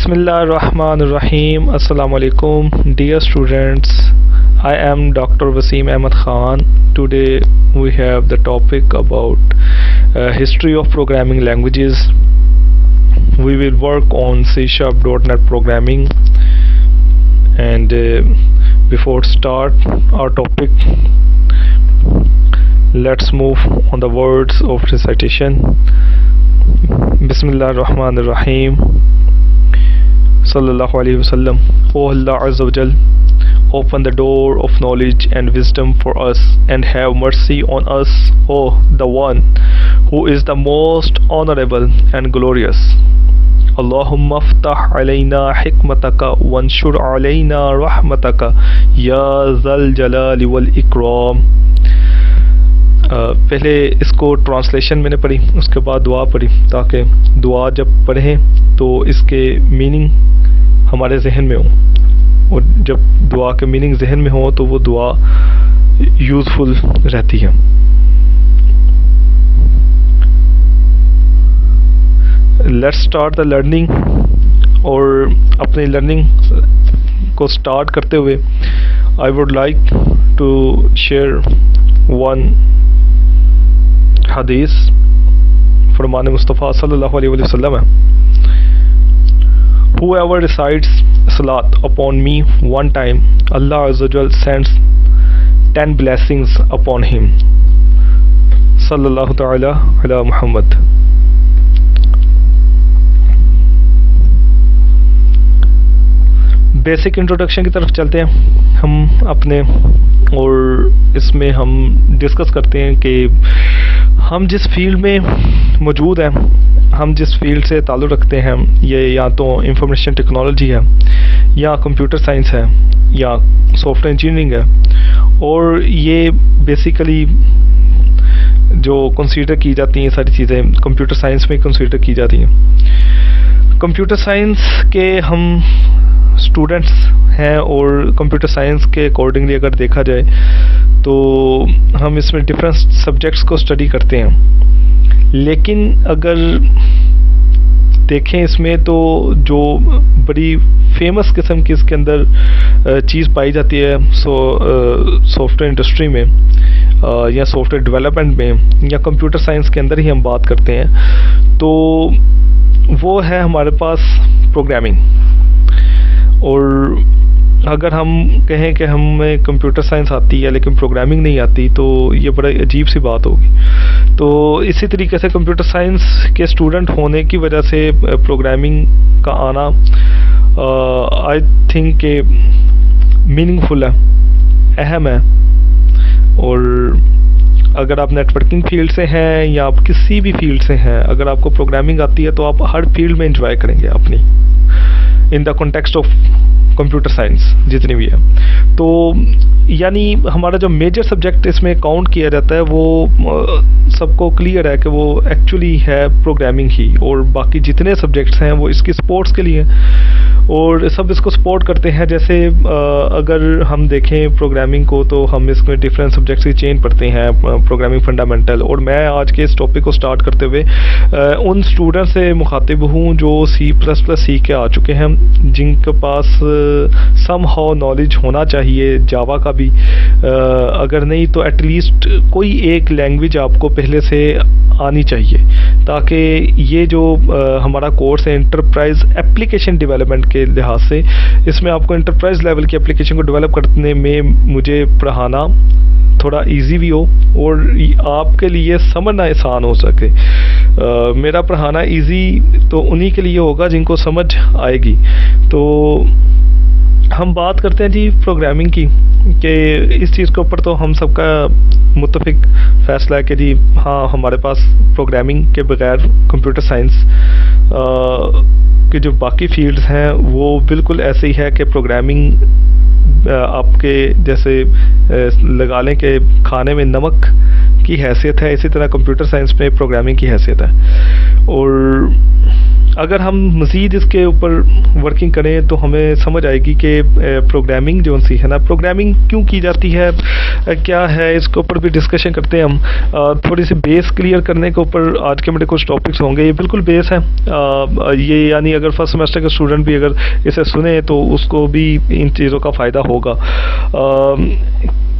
Bismillahirrahmanirrahim. Assalamu alaikum. Dear students, I am Dr. Wasim Ahmed Khan. Today we have the topic about history of programming languages. We will work on C# .NET programming, and before start our topic, let's move on the words of recitation. Bismillahirrahmanirrahim. Sallallahu Alaihi Wasallam. O Allah Azza wa Jal, open the door of knowledge and wisdom for us and have mercy on us, O the One who is the most honorable and glorious. Allahumma aftah alayna hikmataka wanshur alayna rahmataka ya zal jalali wal ikram. पहले इसको translation मैंने पढ़ी, उसके बाद दुआ पढ़ी, ताकि दुआ जब पढ़ें तो इसके मीनिंग हमारे जहन में हो, और जब दुआ के मीनिंग जहन में हो तो वो दुआ यूज़फुल रहती है। Let's start the learning. और अपनी लर्निंग को स्टार्ट करते हुए I would like to share one हदीस फरमान मुस्तफ़ा सल्लल्लाहु अलैहि वसल्लम है, Whoever recites salat upon me one time, Allah Azza wa Jal sends 10 blessings upon him. Sallallahu ta'ala ala Muhammad. Basic introduction की तरफ चलते हैं हम अपने, और इसमें हम डिस्कस करते हैं कि हम जिस फील्ड में मौजूद हैं, हम जिस फील्ड से ताल्लुक़ रखते हैं, ये या तो इंफॉर्मेशन टेक्नोलॉजी है, या कंप्यूटर साइंस है, या सॉफ्टवेयर इंजीनियरिंग है, और ये बेसिकली जो कंसीडर की जाती हैं सारी चीज़ें कंप्यूटर साइंस में कंसीडर की जाती हैं। कंप्यूटर साइंस के हम स्टूडेंट्स हैं, और कंप्यूटर साइंस के अकॉर्डिंगली अगर देखा जाए तो हम इसमें डिफरेंट सब्जेक्ट्स को स्टडी करते हैं। लेकिन अगर देखें इसमें तो जो बड़ी फेमस किस्म की इसके अंदर चीज़ पाई जाती है सॉफ्टवेयर इंडस्ट्री में, या सॉफ्टवेयर डेवलपमेंट में, या कंप्यूटर साइंस के अंदर ही हम बात करते हैं, तो वो है हमारे पास प्रोग्रामिंग। और अगर हम कहें कि हमें कंप्यूटर साइंस आती है लेकिन प्रोग्रामिंग नहीं आती, तो ये बड़ा अजीब सी बात होगी। तो इसी तरीके से कंप्यूटर साइंस के स्टूडेंट होने की वजह से प्रोग्रामिंग का आना आई थिंक के मीनिंगफुल है, अहम है। और अगर आप नेटवर्किंग फील्ड से हैं या आप किसी भी फील्ड से हैं, अगर आपको प्रोग्रामिंग आती है तो आप हर फील्ड में एंजॉय करेंगे अपनी, in the context of computer science जितनी भी है। तो यानी हमारा जो मेजर सब्जेक्ट इसमें काउंट किया जाता है वो सबको क्लियर है कि वो एक्चुअली है प्रोग्रामिंग ही, और बाकी जितने सब्जेक्ट्स हैं वो इसकी सपोर्ट्स के लिए, और सब इसको सपोर्ट करते हैं। जैसे अगर हम देखें प्रोग्रामिंग को तो हम इसमें डिफरेंट सब्जेक्ट्स की चेन पढ़ते हैं, प्रोग्रामिंग फंडामेंटल। और मैं आज के इस टॉपिक को स्टार्ट करते हुए उन स्टूडेंट्स से मुखातिब हूँ जो C++ सीख के आ चुके हैं, जिनके पास सम हाउ नॉलेज होना चाहिए जावा का भी, अगर नहीं तो एटलीस्ट कोई एक लैंग्वेज आपको पहले से आनी चाहिए, ताकि ये जो हमारा कोर्स है एंटरप्राइज एप्लीकेशन डेवलपमेंट के लिहाज से, इसमें आपको एंटरप्राइज लेवल की एप्लीकेशन को डेवलप करने में मुझे पढ़ाना थोड़ा इजी भी हो, और आपके लिए समझना आसान हो सके। मेरा पढ़ाना इजी तो उन्हीं के लिए होगा जिनको समझ आएगी। तो हम बात करते हैं जी प्रोग्रामिंग की, कि इस चीज़ के ऊपर तो हम सबका मुत्तफिक फ़ैसला है कि जी हाँ, हमारे पास प्रोग्रामिंग के बगैर कंप्यूटर साइंस के जो बाकी फील्ड्स हैं वो बिल्कुल ऐसे ही है कि प्रोग्रामिंग आपके जैसे लगा लें कि खाने में नमक की हैसियत है, इसी तरह कंप्यूटर साइंस में प्रोग्रामिंग की हैसियत है। और अगर हम मज़ीद इसके ऊपर वर्किंग करें तो हमें समझ आएगी कि प्रोग्रामिंग जो सी है ना, प्रोग्रामिंग क्यों की जाती है, क्या है, इसके ऊपर भी डिस्कशन करते हैं हम। थोड़ी सी बेस क्लियर करने के ऊपर आज के मेरे कुछ टॉपिक्स होंगे। ये बिल्कुल बेस है, ये यानी अगर फर्स्ट सेमेस्टर के स्टूडेंट भी अगर इसे सुने तो उसको भी इन चीज़ों का फ़ायदा होगा।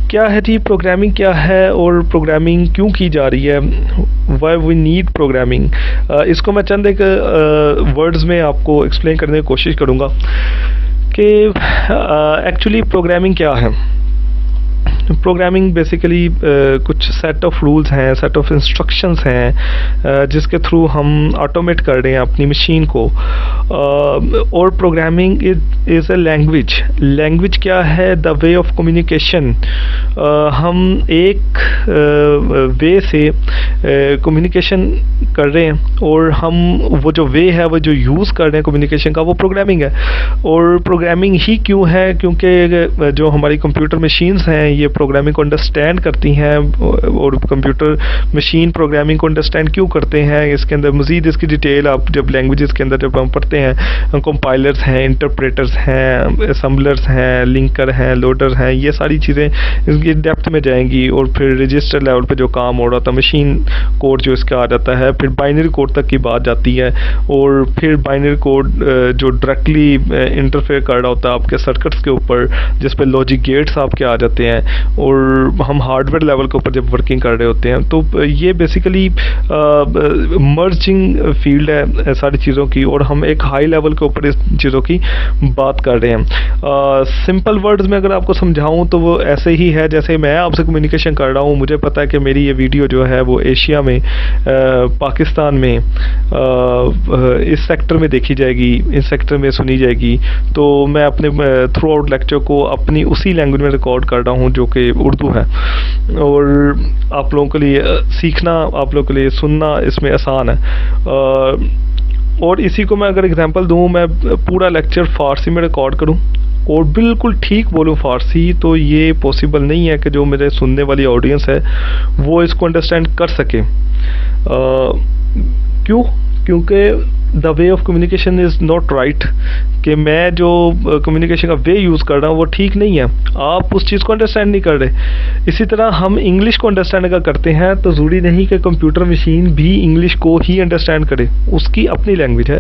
क्या है जी प्रोग्रामिंग, क्या है और प्रोग्रामिंग क्यों की जा रही है, वाई वी नीड प्रोग्रामिंग। इसको मैं चंद एक वर्ड्स में आपको एक्सप्लेन करने की कोशिश करूँगा कि एक्चुअली प्रोग्रामिंग क्या है। प्रोग्रामिंग बेसिकली कुछ सेट ऑफ रूल्स हैं, सेट ऑफ इंस्ट्रक्शंस हैं जिसके थ्रू हम ऑटोमेट कर रहे हैं अपनी मशीन को। और प्रोग्रामिंग इज़ अ लैंग्वेज क्या है, द वे ऑफ कम्युनिकेशन। हम एक वे से कम्युनिकेशन कर रहे हैं और हम वो जो वे है, वो जो यूज़ कर रहे हैं कम्युनिकेशन का, वो प्रोग्रामिंग है। और प्रोग्रामिंग ही क्यों है, क्योंकि जो हमारी कंप्यूटर मशीन्स हैं ये प्रोग्रामिंग को अंडरस्टैंड करती हैं। और कंप्यूटर मशीन प्रोग्रामिंग को अंडरस्टैंड क्यों करते हैं, इसके अंदर मज़ीद इसकी डिटेल आप जब लैंग्वेजेस के अंदर जब हम पढ़ते हैं, कंपाइलर्स हैं, इंटरप्रेटर्स हैं, असम्बलर्स हैं, लिंकर हैं, लोडर हैं, ये सारी चीज़ें इसकी डेप्थ में जाएंगी। और फिर रजिस्टर लेवल पे जो काम हो रहा था, मशीन कोड जो इसका आ जाता है, फिर बाइनरी कोड तक की बात जाती है। और फिर बाइनरी कोड जो डायरेक्टली इंटरफेयर कर रहा होता है आपके सर्किट्स के ऊपर, जिस पे लॉजिक गेट्स आपके आ जाते हैं। और हम हार्डवेयर लेवल के ऊपर जब वर्किंग कर रहे होते हैं, तो ये बेसिकली मर्जिंग फील्ड है सारी चीज़ों की। और हम एक हाई लेवल के ऊपर इस चीज़ों की बात कर रहे हैं। सिंपल वर्ड्स में अगर आपको समझाऊं तो वो ऐसे ही है जैसे मैं आपसे कम्युनिकेशन कर रहा हूं, मुझे पता है कि मेरी ये वीडियो जो है वो एशिया में, पाकिस्तान में, इस सेक्टर में देखी जाएगी, इस सेक्टर में सुनी जाएगी। तो मैं अपने थ्रू आउट लेक्चर को अपनी उसी लैंग्वेज में रिकॉर्ड कर रहा हूँ जो कि उर्दू है। और आप लोगों के लिए सीखना, आप लोगों के लिए सुनना इसमें आसान है। और इसी को मैं अगर एग्जांपल दूं, मैं पूरा लेक्चर फ़ारसी में रिकॉर्ड करूं और बिल्कुल ठीक बोलूं फ़ारसी, तो ये पॉसिबल नहीं है कि जो मेरे सुनने वाली ऑडियंस है वो इसको अंडरस्टैंड कर सके। क्यों? क्योंकि the way of communication is not right, कि मैं जो कम्युनिकेशन का वे यूज़ कर रहा हूँ वो ठीक नहीं है, आप उस चीज़ को अंडरस्टैंड नहीं कर रहे। इसी तरह हम इंग्लिश को अंडरस्टैंड अगर करते हैं तो ज़रूरी नहीं कि कंप्यूटर मशीन भी इंग्लिश को ही अंडरस्टैंड करे, उसकी अपनी लैंग्वेज है।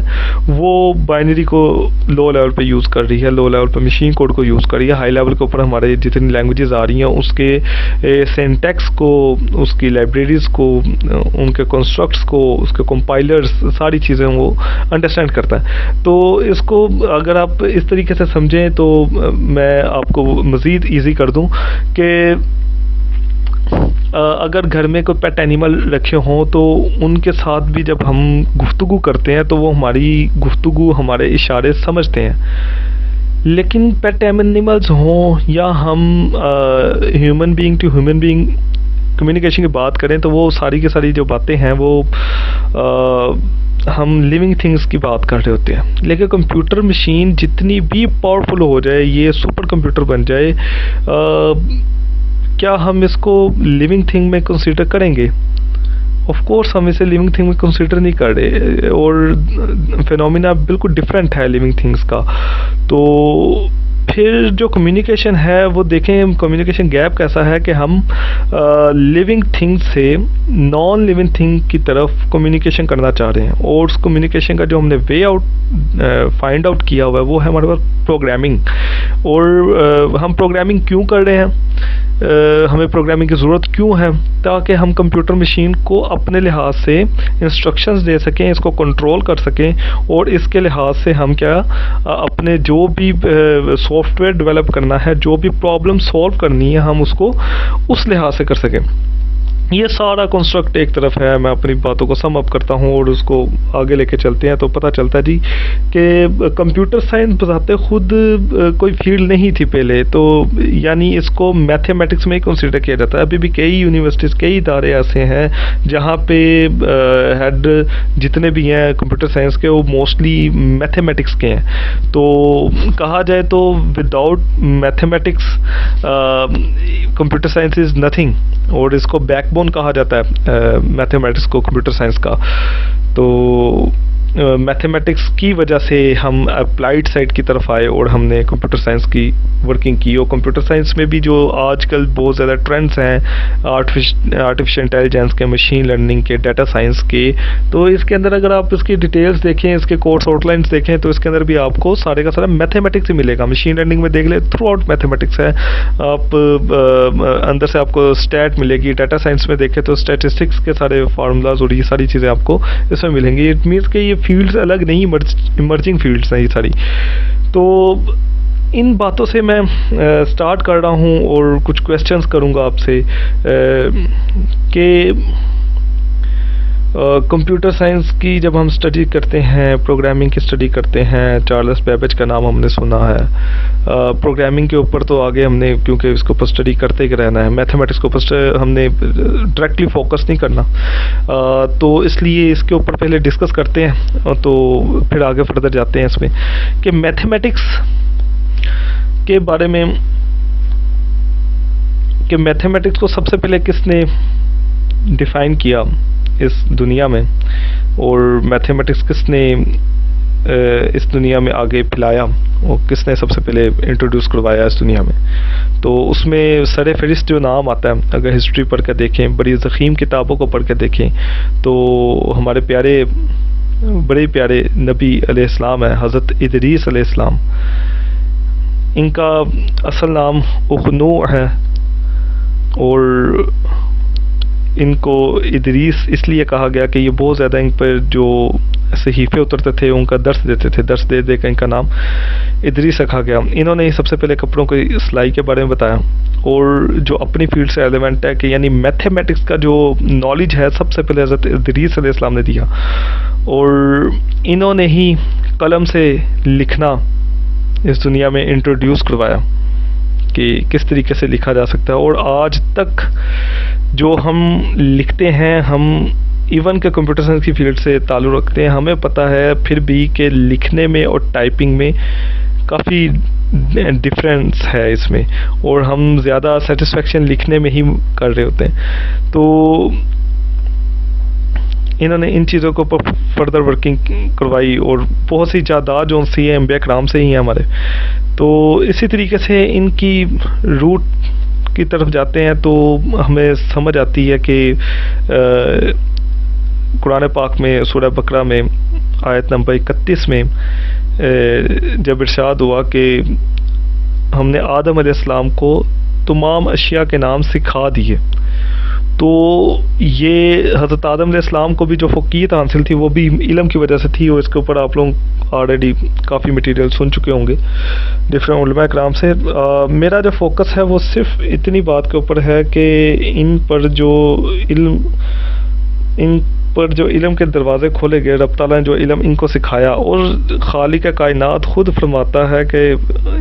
वो बाइनरी को लो लेवल पे यूज़ कर रही है, लो लेवल पे मशीन कोड को यूज़ कर रही है, हाई लेवल के ऊपर हमारे जितनी लैंग्वेजेस आ रही हैं उसके सिंटैक्स को, उसकी लाइब्रेरीज़ को, उनके कंस्ट्रक्ट्स को, उसके कंपाइलर्स, सारी चीज़ें वो अंडरस्टैंड करता है। तो इसको अगर आप इस तरीके से समझें तो मैं आपको मज़ीद ईजी कर दूं कि अगर घर में कोई पेट एनिमल रखे हों तो उनके साथ भी जब हम गुफ्तगू करते हैं तो वो हमारी गुफ्तगू, हमारे इशारे समझते हैं। लेकिन पेट एनिमल्स हों या हम human being to human being communication की बात करें तो वो सारी की सारी जो बातें हैं वो हम लिविंग थिंग्स की बात कर रहे होते हैं। लेकिन कंप्यूटर मशीन जितनी भी पावरफुल हो जाए, ये सुपर कंप्यूटर बन जाए, क्या हम इसको लिविंग थिंग में कंसीडर करेंगे? ऑफ कोर्स हम इसे लिविंग थिंग में कंसीडर नहीं कर रहे, और फिनोमिना बिल्कुल डिफरेंट है लिविंग थिंग्स का। तो फिर जो कम्युनिकेशन है वो देखें, कम्युनिकेशन गैप कैसा है कि हम लिविंग थिंग से नॉन लिविंग थिंग की तरफ कम्युनिकेशन करना चाह रहे हैं। और उस कम्युनिकेशन का जो हमने वे आउट फाइंड आउट किया हुआ है वो है हमारे पास प्रोग्रामिंग। और हम प्रोग्रामिंग क्यों कर रहे हैं, हमें प्रोग्रामिंग की ज़रूरत क्यों है? ताकि हम कंप्यूटर मशीन को अपने लिहाज से इंस्ट्रक्शंस दे सकें, इसको कंट्रोल कर सकें, और इसके लिहाज से हम क्या अपने जो भी सॉफ्टवेयर डेवलप करना है, जो भी प्रॉब्लम सॉल्व करनी है, हम उसको उस लिहाज से कर सकें। ये सारा कंस्ट्रक्ट एक तरफ है, मैं अपनी बातों को सम अप करता हूँ और उसको आगे लेके चलते हैं तो पता चलता है जी कि कंप्यूटर साइंस बजाते खुद कोई फील्ड नहीं थी पहले, तो यानी इसको मैथमेटिक्स में ही कंसीडर किया जाता है। अभी भी कई यूनिवर्सिटीज़, कई इदारे ऐसे हैं जहाँ पे हेड जितने भी हैं कंप्यूटर साइंस के वो मोस्टली मैथमेटिक्स के हैं। तो कहा जाए तो without mathematics computer science is nothing, और इसको बैकबोन कहा जाता है मैथमेटिक्स को, कंप्यूटर साइंस का। तो मैथमेटिक्स की वजह से हम अप्लाइड साइड की तरफ आए और हमने कंप्यूटर साइंस की वर्किंग की। और कंप्यूटर साइंस में भी जो आजकल बहुत ज़्यादा ट्रेंड्स हैं आर्टिफिशियल इंटेलिजेंस के, मशीन लर्निंग के, डाटा साइंस के, तो इसके अंदर अगर आप इसकी डिटेल्स देखें, इसके कोर्स आउटलाइंस देखें, तो इसके अंदर भी आपको सारे का सारा मैथमेटिक्स ही मिलेगा। मशीन लर्निंग में देख ले थ्रू आउट मैथमेटिक्स है। आप अंदर से आपको स्टैट मिलेगी। डाटा साइंस में देखें तो स्टैटिस्टिक्स के सारे फार्मूलाज और ये सारी चीज़ें आपको इसमें मिलेंगी। इट मीन्स कि ये फील्ड्स अलग नहीं, इमर्जिंग फील्ड्स हैं ये सारी। तो इन बातों से मैं स्टार्ट कर रहा हूँ और कुछ क्वेश्चंस करूँगा आपसे कि कंप्यूटर साइंस की जब हम स्टडी करते हैं, प्रोग्रामिंग की स्टडी करते हैं, चार्ल्स बेबेज का नाम हमने सुना है। प्रोग्रामिंग के ऊपर तो आगे हमने, क्योंकि इसके ऊपर स्टडी करते ही रहना है, मैथमेटिक्स के ऊपर हमने डायरेक्टली फोकस नहीं करना, तो इसलिए इसके ऊपर पहले डिस्कस करते हैं तो फिर आगे फर्दर जाते हैं इसमें कि मैथमेटिक्स के बारे में, कि मैथमेटिक्स को सबसे पहले किसने डिफ़ाइन किया इस दुनिया में, और मैथमेटिक्स किसने इस दुनिया में आगे फैलाया, और किसने सबसे पहले इंट्रोड्यूस करवाया इस दुनिया में। तो उसमें सर फहरिस्त जो नाम आता है, अगर हिस्ट्री पढ़ के देखें, बड़ी ज़ख़ीम किताबों को पढ़ के देखें, तो हमारे प्यारे, बड़े प्यारे नबी अलैहिस्सलाम है, हज़रत इदरीस अलैहिस्सलाम। इनका असल नाम उखनू है और इनको इदरीस इसलिए कहा गया कि ये बहुत ज़्यादा इन पर जो सहीफ़े उतरते थे उनका दर्स देते थे, दर्स दे दे कर इनका नाम इदरीस रखा गया। इन्होंने ही सबसे पहले कपड़ों की सिलाई के बारे में बताया, और जो अपनी फील्ड से एलिमेंट है कि यानी मैथमेटिक्स का जो नॉलेज है सबसे पहले हज़रत इदरीस अलैहिस्सलाम ने दिया, और इन्होंने ही कलम से लिखना इस दुनिया में इंट्रोड्यूस करवाया कि किस तरीके से लिखा जा सकता है। और आज तक जो हम लिखते हैं, हम इवन के कंप्यूटर साइंस की फील्ड से ताल्लुक़ रखते हैं, हमें पता है फिर भी कि लिखने में और टाइपिंग में काफ़ी डिफरेंस है इसमें, और हम ज़्यादा सेटिस्फेक्शन लिखने में ही कर रहे होते हैं। तो इन्होंने इन चीज़ों को फर्दर वर्किंग करवाई, और बहुत सी जायदाद जो सी है अम्बिया कराम से ही हैं हमारे। तो इसी तरीके से इनकी रूट की तरफ जाते हैं तो हमें समझ आती है कि कुरान पाक में सूरह बकरा में आयत नंबर 31 में जब इरशाद हुआ कि हमने आदम अलैहिस्सलाम को तमाम अशिया के नाम सिखा दिए, तो ये हज़रत आदम अलैहिस्सलाम को भी जो फ़क़ीहत हासिल थी वो भी इल्म की वजह से थी, और इसके ऊपर आप लोग ऑलरेडी काफ़ी मटेरियल सुन चुके होंगे डिफरेंट उलमा कराम से। मेरा जो फोकस है वो सिर्फ इतनी बात के ऊपर है कि इन पर जो इल्म के दरवाज़े खोले गए, रब ताला ने जो इल्म इनको सिखाया, और खालिक कायनात खुद फरमाता है कि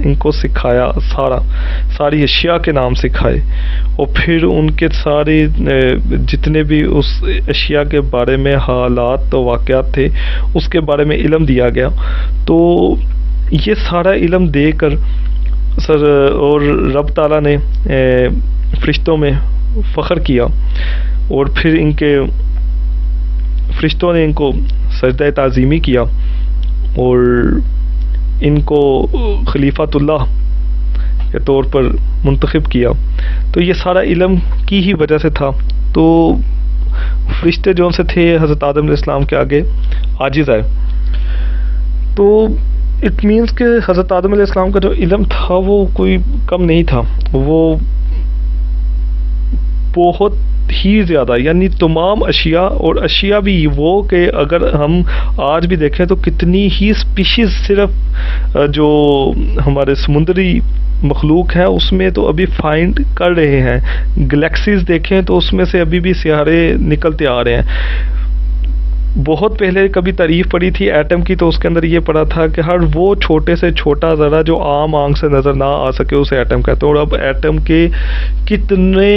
इनको सिखाया, सारी अशिया के नाम सिखाए, और फिर उनके सारे जितने भी उस अशिया के बारे में हालात तो वाक़यात थे उसके बारे में इल्म दिया गया। तो ये सारा इल्म देकर सर और रब ताला ने फ़रिश्तों में फ़ख्र किया, और फिर इनके फ़रिश्तों ने इनको सजदा ताज़ीमी किया और इनको खलीफातुल्लाह के तौर पर मुंतखब किया। तो ये सारा इल्म की ही वजह से था। तो फ़रिश्ते जो से थे हज़रत आदम अलैहिस्सलाम के आगे आजिज़ आए। तो इट मीन्स कि हज़रत आदम अलैहिस्सलाम का जो इल्म था वो कोई कम नहीं था, वो बहुत ही ज़्यादा, यानी तमाम अशिया, और अशिया भी वो कि अगर हम आज भी देखें तो कितनी ही स्पीशीज़ सिर्फ जो हमारे समुद्री मखलूक है उसमें तो अभी फाइंड कर रहे हैं। गैलेक्सीज़ देखें तो उसमें से अभी भी सितारे निकलते आ रहे हैं। बहुत पहले कभी तारीफ़ पड़ी थी एटम की, तो उसके अंदर ये पढ़ा था कि हर वो छोटे से छोटा ज़रा जो आम आंख से नज़र ना आ सके उसे एटम कहते हैं। और अब एटम के कितने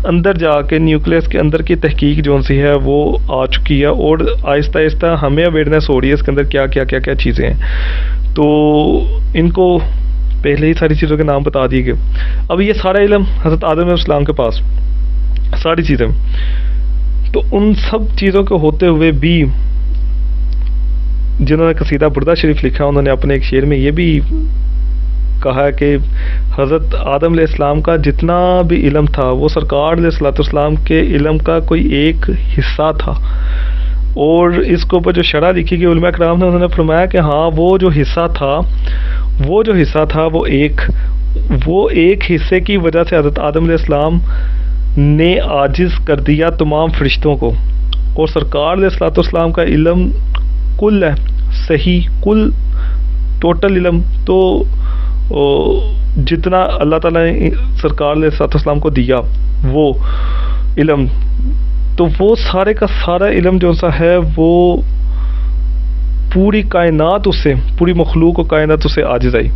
अंदर जाके न्यूक्लियस के अंदर की तहकीक जो सी है वो आ चुकी है, और आहिस्ता आहिस्ता हमें अवेयरनेस हो रही है इसके अंदर क्या चीज़ें हैं। तो इनको पहले ही सारी चीज़ों के नाम बता दिए गए। अब ये सारा इल्म हज़रत आदम अलैहिस्सलाम के पास सारी चीज़ें, तो उन सब चीज़ों के होते हुए भी जिन्होंने कसीदा बुर्दा शरीफ लिखा, उन्होंने अपने एक शेर में ये भी कहा कि हज़रत आदम अलैहिस्सलाम का जितना भी इल्म था वो सरकार अलैहिस्सलाम के इल्म का कोई एक हिस्सा था। और इसके ऊपर जो शरह लिखी गई उलमा कराम ने, उन्होंने फरमाया कि हाँ वो जो हिस्सा था वो एक हिस्से की वजह से हज़रत आदम अलैहिस्सलाम ने आजिज़ कर दिया तमाम फरिश्तों को। और सरकार अलैहिस्सलाम का इल्म कुल है, सही कुल टोटल इल्म तो जितना अल्लाह ताला ने सरकार अलैहिस्सलाम को दिया वो इल्म, तो वो सारे का सारा इल्म जो सा है वो पूरी कायनात उससे, पूरी मखलूक और कायनात उससे आजिज़ आई।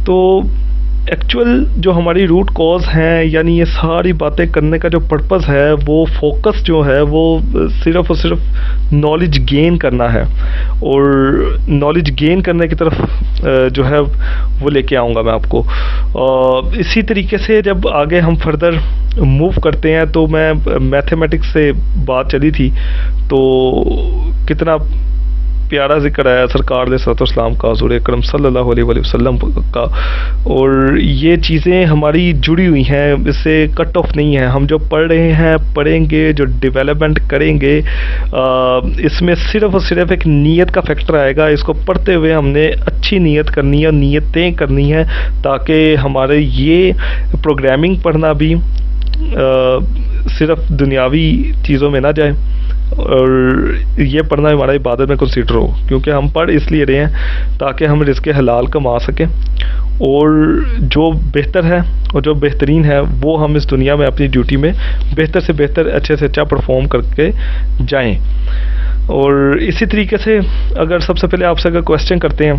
तो एक्चुअल जो हमारी रूट कॉज हैं, यानी ये सारी बातें करने का जो पर्पस है, वो फोकस जो है वो सिर्फ़ और सिर्फ नॉलेज गेन करना है। और नॉलेज गेन करने की तरफ जो है वो लेके आऊँगा मैं आपको। इसी तरीके से जब आगे हम फर्दर मूव करते हैं, तो मैं मैथमेटिक्स से बात चली थी, तो कितना प्यारा जिक्र आया सरकार अलैहिस्सलाम का, हुज़ूर अकरम सल्लल्लाहु अलैहि वसल्लम का। और ये चीज़ें हमारी जुड़ी हुई हैं, इससे कट ऑफ नहीं है। हम जो पढ़ रहे हैं, पढ़ेंगे, जो डेवलपमेंट करेंगे, इसमें सिर्फ़ और सिर्फ एक नीयत का फैक्टर आएगा। इसको पढ़ते हुए हमने अच्छी नीयत करनी है और नीयतें करनी है, ताकि हमारे ये प्रोग्रामिंग पढ़ना भी सिर्फ दुनियावी चीज़ों में ना जाए, और ये पढ़ना हमारा इबादत में कंसीडर हो। क्योंकि हम पढ़ इसलिए रहे हैं ताकि हम रिज़्क़ हलाल कमा सकें, और जो बेहतर है और जो बेहतरीन है वो हम इस दुनिया में अपनी ड्यूटी में बेहतर से बेहतर, अच्छे से अच्छा परफॉर्म करके जाएं। और इसी तरीके से अगर सबसे पहले आपसे अगर क्वेश्चन करते हैं,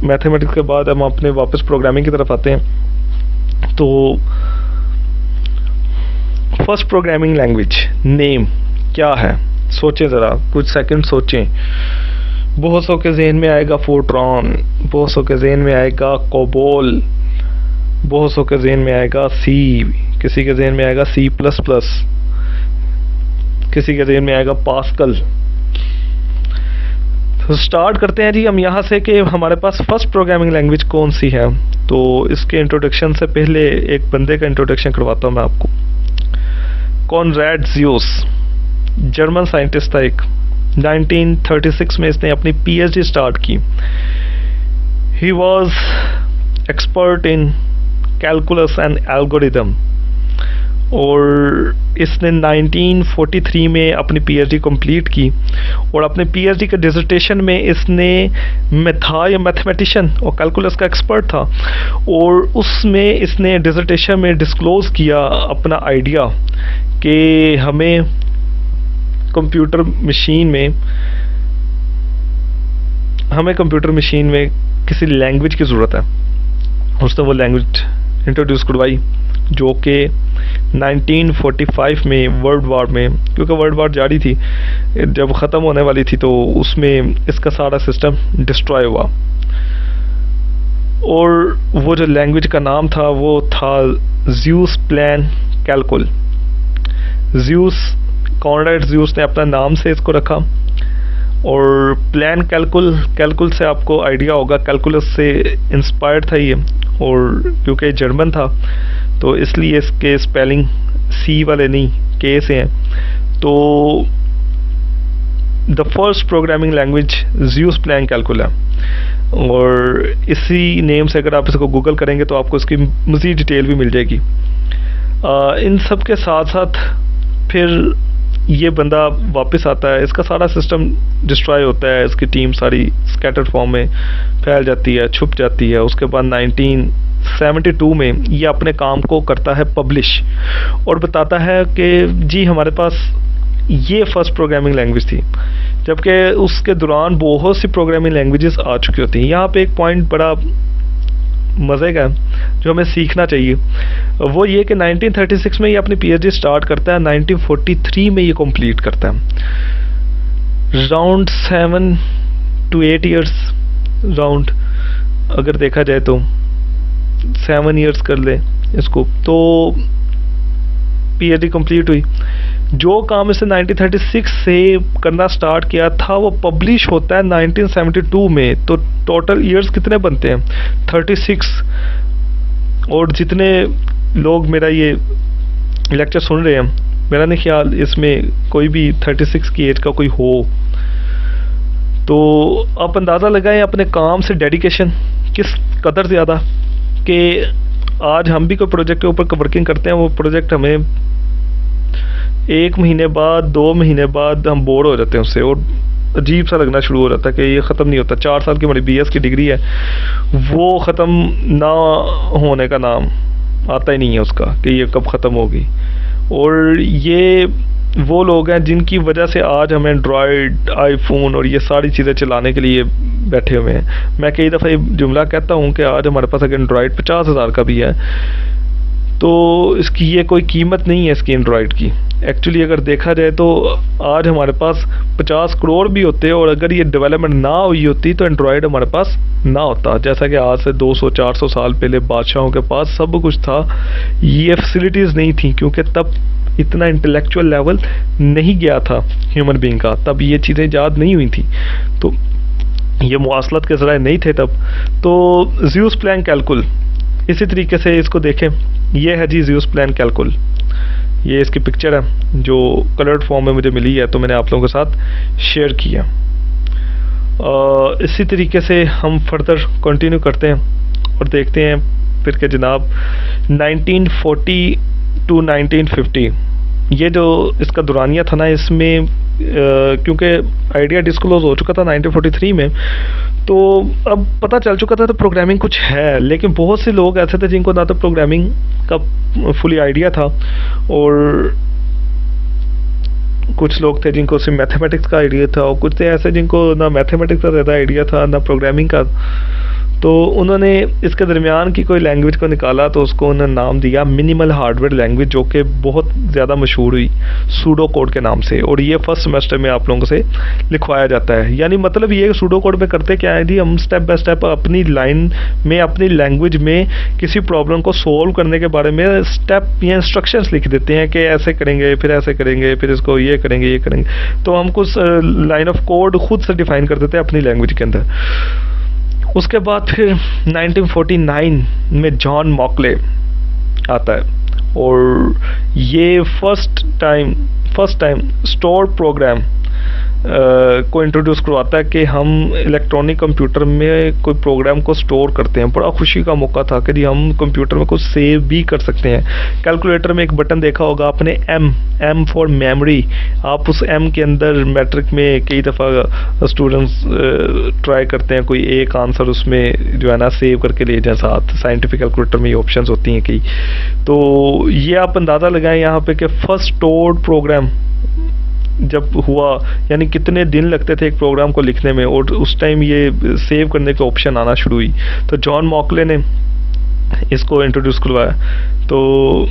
मैथमेटिक्स के बाद हम अपने वापस प्रोग्रामिंग की तरफ आते हैं। तो फर्स्ट प्रोग्रामिंग लैंग्वेज नेम क्या है? सोचें ज़रा, कुछ सेकंड सोचें। बहुत सौ के जहन में आएगा फोर्ट्रॉन, बहुत सौ के जहन में आएगा कोबोल, बहुत सौ के जहन में आएगा सी, किसी के जहन में आएगा C++, किसी के जहन में आएगा पास्कल। तो स्टार्ट करते हैं जी हम यहाँ से कि हमारे पास फर्स्ट प्रोग्रामिंग लैंग्वेज कौन सी है। तो इसके इंट्रोडक्शन से पहले एक बंदे का इंट्रोडक्शन करवाता हूँ मैं आपको। कॉनरैड ज़्यूस, जर्मन साइंटिस्ट था एक। 1936 में इसने अपनी PhD स्टार्ट की। He was expert in calculus and algorithm, और इसने 1943 में अपनी PhD कंप्लीट की। और अपने PhD के डिसर्टेशन में इसने मैथमेटिशियन और कैलकुलस का एक्सपर्ट था, और उसमें इसने डिसर्टेशन में डिस्क्लोज़ किया अपना आइडिया कि हमें कंप्यूटर मशीन में किसी लैंग्वेज की ज़रूरत है। उसने वो लैंग्वेज इंट्रोड्यूस करवाई, जो कि 1945 में वर्ल्ड वार में, क्योंकि वर्ल्ड वार जारी थी, जब ख़त्म होने वाली थी, तो उसमें इसका सारा सिस्टम डिस्ट्रॉय हुआ। और वो जो लैंग्वेज का नाम था वो था Zeus plan कैलकुल। Zeus, Conrad Zeus ने अपना नाम से इसको रखा। और प्लान कैलकुल से आपको आइडिया होगा, कैलकुलस से इंस्पायर्ड था ये, और क्योंकि जर्मन था तो इसलिए इसके स्पेलिंग सी वाले नहीं, के से हैं। तो the first programming language Zuse Plankalkul है, और इसी नेम से अगर आप इसको गूगल करेंगे तो आपको इसकी मज़ीद डिटेल भी मिल जाएगी। इन सब के साथ साथ फिर ये बंदा वापस आता है, इसका सारा सिस्टम डिस्ट्रॉय होता है, इसकी टीम सारी स्कैटर्ड फॉर्म में फैल जाती है, छुप जाती है। उसके बाद 1972 में ये अपने काम को करता है पब्लिश, और बताता है कि जी हमारे पास ये फर्स्ट प्रोग्रामिंग लैंग्वेज थी, जबकि उसके दौरान बहुत सी प्रोग्रामिंग लैंग्वेजेस आ चुकी होती हैं। यहाँ पे एक पॉइंट बड़ा मज़े का जो हमें सीखना चाहिए, वो ये कि 1936 में ये अपनी PhD स्टार्ट करता है, 1943 में ये कंप्लीट करता है। राउंड 7 to 8 ईयर्स, राउंड अगर देखा जाए तो 7 ईयर्स कर ले इसको, तो PhD कंप्लीट हुई। जो काम इसने 1936 से करना स्टार्ट किया था वो पब्लिश होता है 1972 में। तो टोटल ईयर्स कितने बनते हैं? 36। और जितने लोग मेरा ये लेक्चर सुन रहे हैं, मेरा नहीं ख्याल इसमें कोई भी 36 की एज का कोई हो। तो आप अंदाज़ा लगाएं अपने काम से डेडिकेशन किस कदर ज़्यादा, कि आज हम भी कोई प्रोजेक्ट के ऊपर वर्किंग करते हैं, वो प्रोजेक्ट हमें 1 महीने बाद 2 महीने बाद हम बोर हो जाते हैं उससे, और अजीब सा लगना शुरू हो जाता है कि ये ख़त्म नहीं होता। 4 साल की हमारी BS की डिग्री है, वो ख़त्म ना होने का नाम आता ही नहीं है उसका, कि ये कब ख़त्म होगी। और ये वो लोग हैं जिनकी वजह से आज हम एंड्रॉयड, आईफोन और ये सारी चीज़ें चलाने के लिए बैठे हुए हैं। मैं कई दफ़ा ये जुमला कहता हूँ कि आज हमारे पास अगर एंड्रॉयड 50,000 का भी है तो इसकी ये कोई कीमत नहीं है इसकी एंड्रॉयड की। एक्चुअली अगर देखा जाए तो आज हमारे पास 50 करोड़ भी होते और अगर ये डेवलपमेंट ना हुई होती तो एंड्रॉयड हमारे पास ना होता। जैसा कि आज से 200-400 साल पहले बादशाहों के पास सब कुछ था, ये फैसिलिटीज़ नहीं थी, क्योंकि तब इतना इंटेलेक्चुअल लेवल नहीं गया था ह्यूमन बीइंग का, तब ये चीज़ें ईजाद नहीं हुई थी, तो ये मुवासलत के ज़राए नहीं थे तब। तो ज़्यूस प्लैंक कैलकुल, इसी तरीके से इसको देखें, ये है जी ज़्यूस प्लैंक कैलकुल। ये इसकी पिक्चर है जो कलर्ड फॉर्म में मुझे मिली है, तो मैंने आप लोगों के साथ शेयर किया। इसी तरीके से हम फर्दर कंटिन्यू करते हैं और देखते हैं फिर के जनाब 1940 टू 1950 ये जो इसका दुरानिया था ना, इसमें क्योंकि आइडिया डिस्क्लोज हो चुका था 1943 में, तो अब पता चल चुका था तो प्रोग्रामिंग कुछ है, लेकिन बहुत से लोग ऐसे थे जिनको ना तो प्रोग्रामिंग का फुली आइडिया था और कुछ लोग थे जिनको सिर्फ मैथमेटिक्स का आइडिया था, और कुछ थे ऐसे जिनको ना मैथमेटिक्स का ज़्यादा आइडिया था ना प्रोग्रामिंग का। तो उन्होंने इसके दरमियान की कोई लैंग्वेज को निकाला, तो उसको उन्होंने नाम दिया मिनिमल हार्डवेयर लैंग्वेज, जो कि बहुत ज़्यादा मशहूर हुई सूडो कोड के नाम से, और ये फर्स्ट सेमेस्टर में आप लोगों से लिखवाया जाता है। यानी मतलब ये सूडो कोड में करते क्या है जी, हम स्टेप बाय स्टेप अपनी लाइन में अपनी लैंग्वेज में किसी प्रॉब्लम को सोल्व करने के बारे में स्टेप या इंस्ट्रक्शंस लिख देते हैं कि ऐसे करेंगे, फिर ऐसे करेंगे, फिर इसको ये करेंगे, ये करेंगे। तो हम कुछ लाइन ऑफ कोड खुद से डिफाइन कर देते हैं अपनी लैंग्वेज के अंदर। उसके बाद फिर 1949 में जॉन मॉकले आता है और ये फर्स्ट टाइम स्टोर प्रोग्राम को इंट्रोड्यूस करवाता है कि हम इलेक्ट्रॉनिक कंप्यूटर में कोई प्रोग्राम को स्टोर करते हैं। बड़ा खुशी का मौका था कि जी हम कंप्यूटर में कुछ सेव भी कर सकते हैं। कैलकुलेटर में एक बटन देखा होगा आपने, एम फॉर मेमोरी। आप उस एम के अंदर मैट्रिक में कई दफ़ा स्टूडेंट्स ट्राई करते हैं कोई एक आंसर उसमें जो है ना सेव करके ले जाए साथ। साइंटिफिक कैलकुलेटर में ये ऑप्शंस होती हैं कई। तो ये आप अंदाज़ा लगाएं यहाँ पे कि फर्स्ट स्टोर्ड प्रोग्राम जब हुआ, यानी कितने दिन लगते थे एक प्रोग्राम को लिखने में, और उस टाइम ये सेव करने का ऑप्शन आना शुरू हुई। तो जॉन मॉकले ने इसको इंट्रोड्यूस करवाया। तो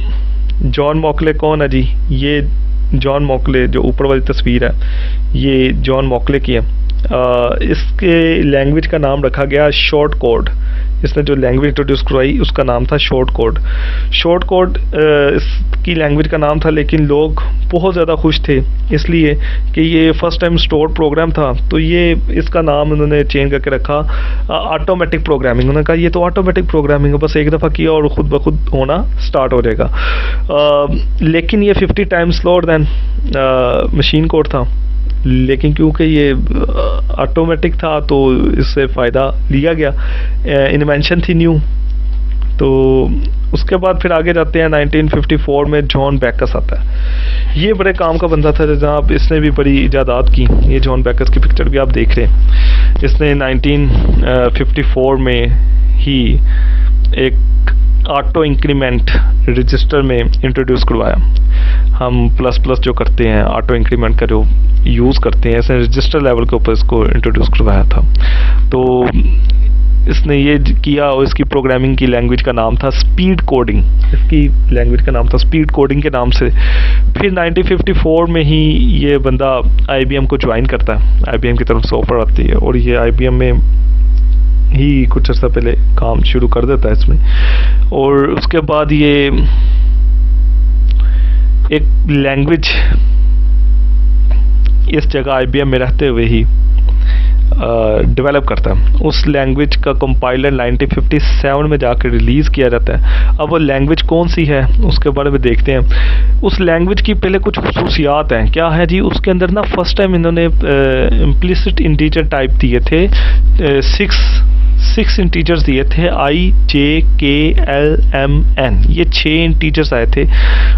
जॉन मॉकले कौन है जी? ये जॉन मॉकले जो ऊपर वाली तस्वीर है ये जॉन मॉकले की है। इसके लैंग्वेज का नाम रखा गया शॉर्ट कोड। इसने जो लैंग्वेज इंट्रोड्यूस करवाई उसका नाम था शॉर्ट कोड। शॉर्ट कोड इसकी लैंग्वेज का नाम था, लेकिन लोग बहुत ज़्यादा खुश थे इसलिए कि ये फर्स्ट टाइम स्टोर्ड प्रोग्राम था, तो ये इसका नाम उन्होंने चेंज करके रखा ऑटोमेटिक प्रोग्रामिंग। उन्होंने कहा ये तो ऑटोमेटिक प्रोग्रामिंग है, बस एक दफ़ा किया और ख़ुद ब खुद होना स्टार्ट हो जाएगा। लेकिन ये 50 times slower then machine code था, लेकिन क्योंकि ये ऑटोमेटिक था तो इससे फ़ायदा लिया गया। इन्वेंशन थी न्यू। तो उसके बाद फिर आगे जाते हैं 1954 में जॉन बैकस आता है। ये बड़े काम का बंदा था जनाब, इसने भी बड़ी इजादात की। ये जॉन बैकस की पिक्चर भी आप देख रहे हैं। इसने 1954 में ही एक ऑटो इंक्रीमेंट रजिस्टर में इंट्रोड्यूस करवाया। हम प्लस प्लस जो करते हैं ऑटो इंक्रीमेंट का जो यूज़ करते हैं, ऐसे रजिस्टर लेवल के ऊपर इसको इंट्रोड्यूस करवाया था। तो इसने ये किया और इसकी प्रोग्रामिंग की लैंग्वेज का नाम था स्पीड कोडिंग। इसकी लैंग्वेज का नाम था स्पीड कोडिंग के नाम से। फिर 1954 में ही ये बंदा IBM को ज्वाइन करता है। IBM की तरफ से ऑफर आती है और ये IBM में ही कुछ अर्सा पहले काम शुरू कर देता है इसमें। और उसके बाद ये एक लैंग्वेज इस जगह IBM में रहते हुए ही डेवलप करता है। उस लैंग्वेज का कंपाइलर 1957 में जाकर रिलीज़ किया जाता है। अब वो लैंग्वेज कौन सी है उसके बारे में देखते हैं। उस लैंग्वेज की पहले कुछ खसूसियात हैं। क्या है जी, उसके अंदर ना फर्स्ट टाइम इन्होंने इम्प्लिसिट इंटीजर टाइप दिए थे, सिक्स इंटीजर्स दिए थे, I, J, K, L, M, N, ये 6 इंटीजर्स आए थे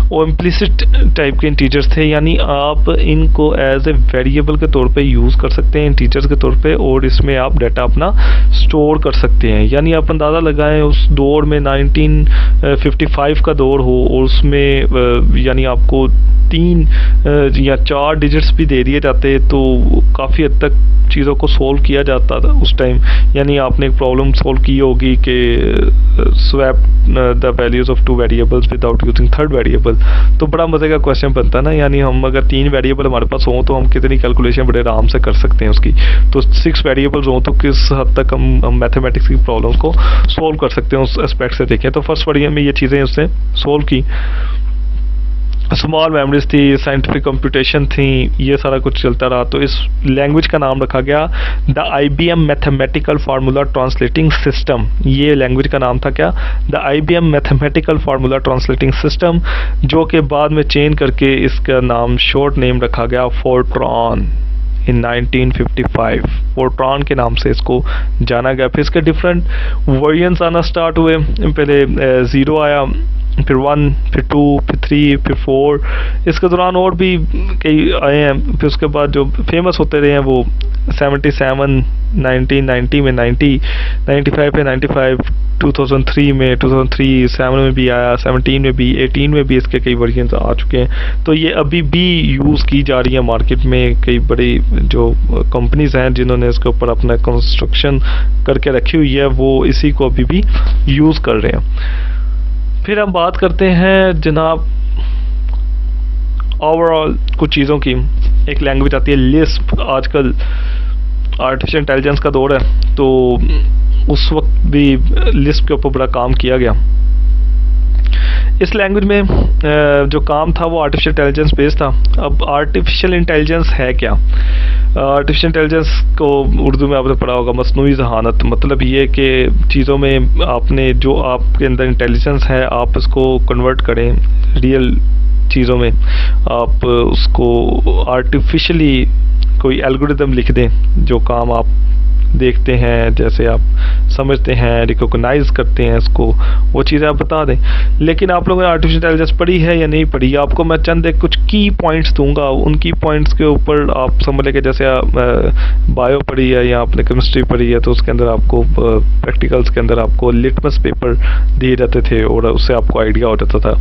और इम्प्लिसिट टाइप के इंटीजर्स थे, यानी आप इनको एज ए वेरिएबल के तौर पे यूज़ कर सकते हैं, इंटीजर्स के तौर पे, और इसमें आप डाटा अपना स्टोर कर सकते हैं। यानी आप अंदाज़ा लगाएं उस दौर में 1955 का दौर हो और उसमें यानी आपको 3 या 4 डिजिट्स भी दे दिए जाते तो काफ़ी हद तक चीज़ों को सोल्व किया जाता था उस टाइम। यानी आपने एक प्रॉब्लम सोल्व की होगी कि swap the values of 2 variables without using third variable, तो बड़ा मज़े का क्वेश्चन बनता है ना। यानी हम अगर 3 वेरिएबल हमारे पास हों तो हम कितनी कैलकुलेशन बड़े आराम से कर सकते हैं उसकी। तो 6 वेरिएबल्स हों तो किस हद तक हम मैथमेटिक्स की प्रॉब्लम को सोल्व कर सकते हैं उस एस्पेक्ट से देखें। तो फर्स्ट वर्ड में ये चीज़ें उसने सोल्व की। स्मॉल मेमोरीज थी, साइंटिफिक कंप्यूटेशन थी, ये सारा कुछ चलता रहा। तो इस लैंग्वेज का नाम रखा गया the IBM mathematical formula translating system. ये लैंग्वेज का नाम था क्या, the IBM mathematical formula translating system, जो कि बाद में चेंज करके इसका नाम शॉर्ट नेम रखा गया फोर्ट्रॉन इन 1955। फोर्ट्रॉन के नाम से इसको जाना गया। फिर इसके डिफरेंट वर्जन्स आना स्टार्ट हुए। पहले 0 आया, फिर 1, फिर 2, फिर 3, फिर 4। इसके दौरान और भी कई आए हैं। फिर उसके बाद जो फेमस होते रहे हैं वो 77, 1990 में 90, 95 पे 95, 2003 में 2003, 7 में भी आया, 17 में भी, 18 में भी इसके कई वर्जन्स आ चुके हैं। तो ये अभी भी यूज़ की जा रही है मार्केट में। कई बड़ी जो कंपनीज हैं जिन्होंने इसके ऊपर अपना कंस्ट्रक्शन करके रखी हुई है वो इसी को अभी भी यूज़ कर रहे हैं। फिर हम बात करते हैं जनाब ओवरऑल कुछ चीज़ों की। एक लैंग्वेज आती है लिस्प। आजकल आर्टिफिशियल इंटेलिजेंस का दौर है तो उस वक्त भी लिस्प के ऊपर बड़ा काम किया गया। इस लैंग्वेज में जो काम था वो आर्टिफिशियल इंटेलिजेंस बेस्ड था। अब आर्टिफिशियल इंटेलिजेंस है क्या? आर्टिफिशियल इंटेलिजेंस को उर्दू में आपने पढ़ा होगा मसनूई ज़हानत। मतलब ये कि चीज़ों में आपने जो आपके अंदर इंटेलिजेंस है आप इसको कन्वर्ट करें रियल चीज़ों में। आप उसको आर्टिफिशियली कोई एल्गोरिदम लिख दें जो काम आप देखते हैं, जैसे आप समझते हैं, रिकॉग्नाइज करते हैं इसको, वो चीज़ें आप बता दें। लेकिन आप लोगों ने आर्टिफिशियल इंटेलिजेंस पढ़ी है या नहीं पढ़ी, आपको मैं चंद एक कुछ की पॉइंट्स दूंगा। उन की पॉइंट्स के ऊपर आप समझ लें कि जैसे बायो पढ़ी है या आपने केमिस्ट्री पढ़ी है तो उसके अंदर आपको प्रैक्टिकल्स के अंदर आपको लिटमस पेपर दिए जाते थे और उससे आपको आइडिया हो जाता था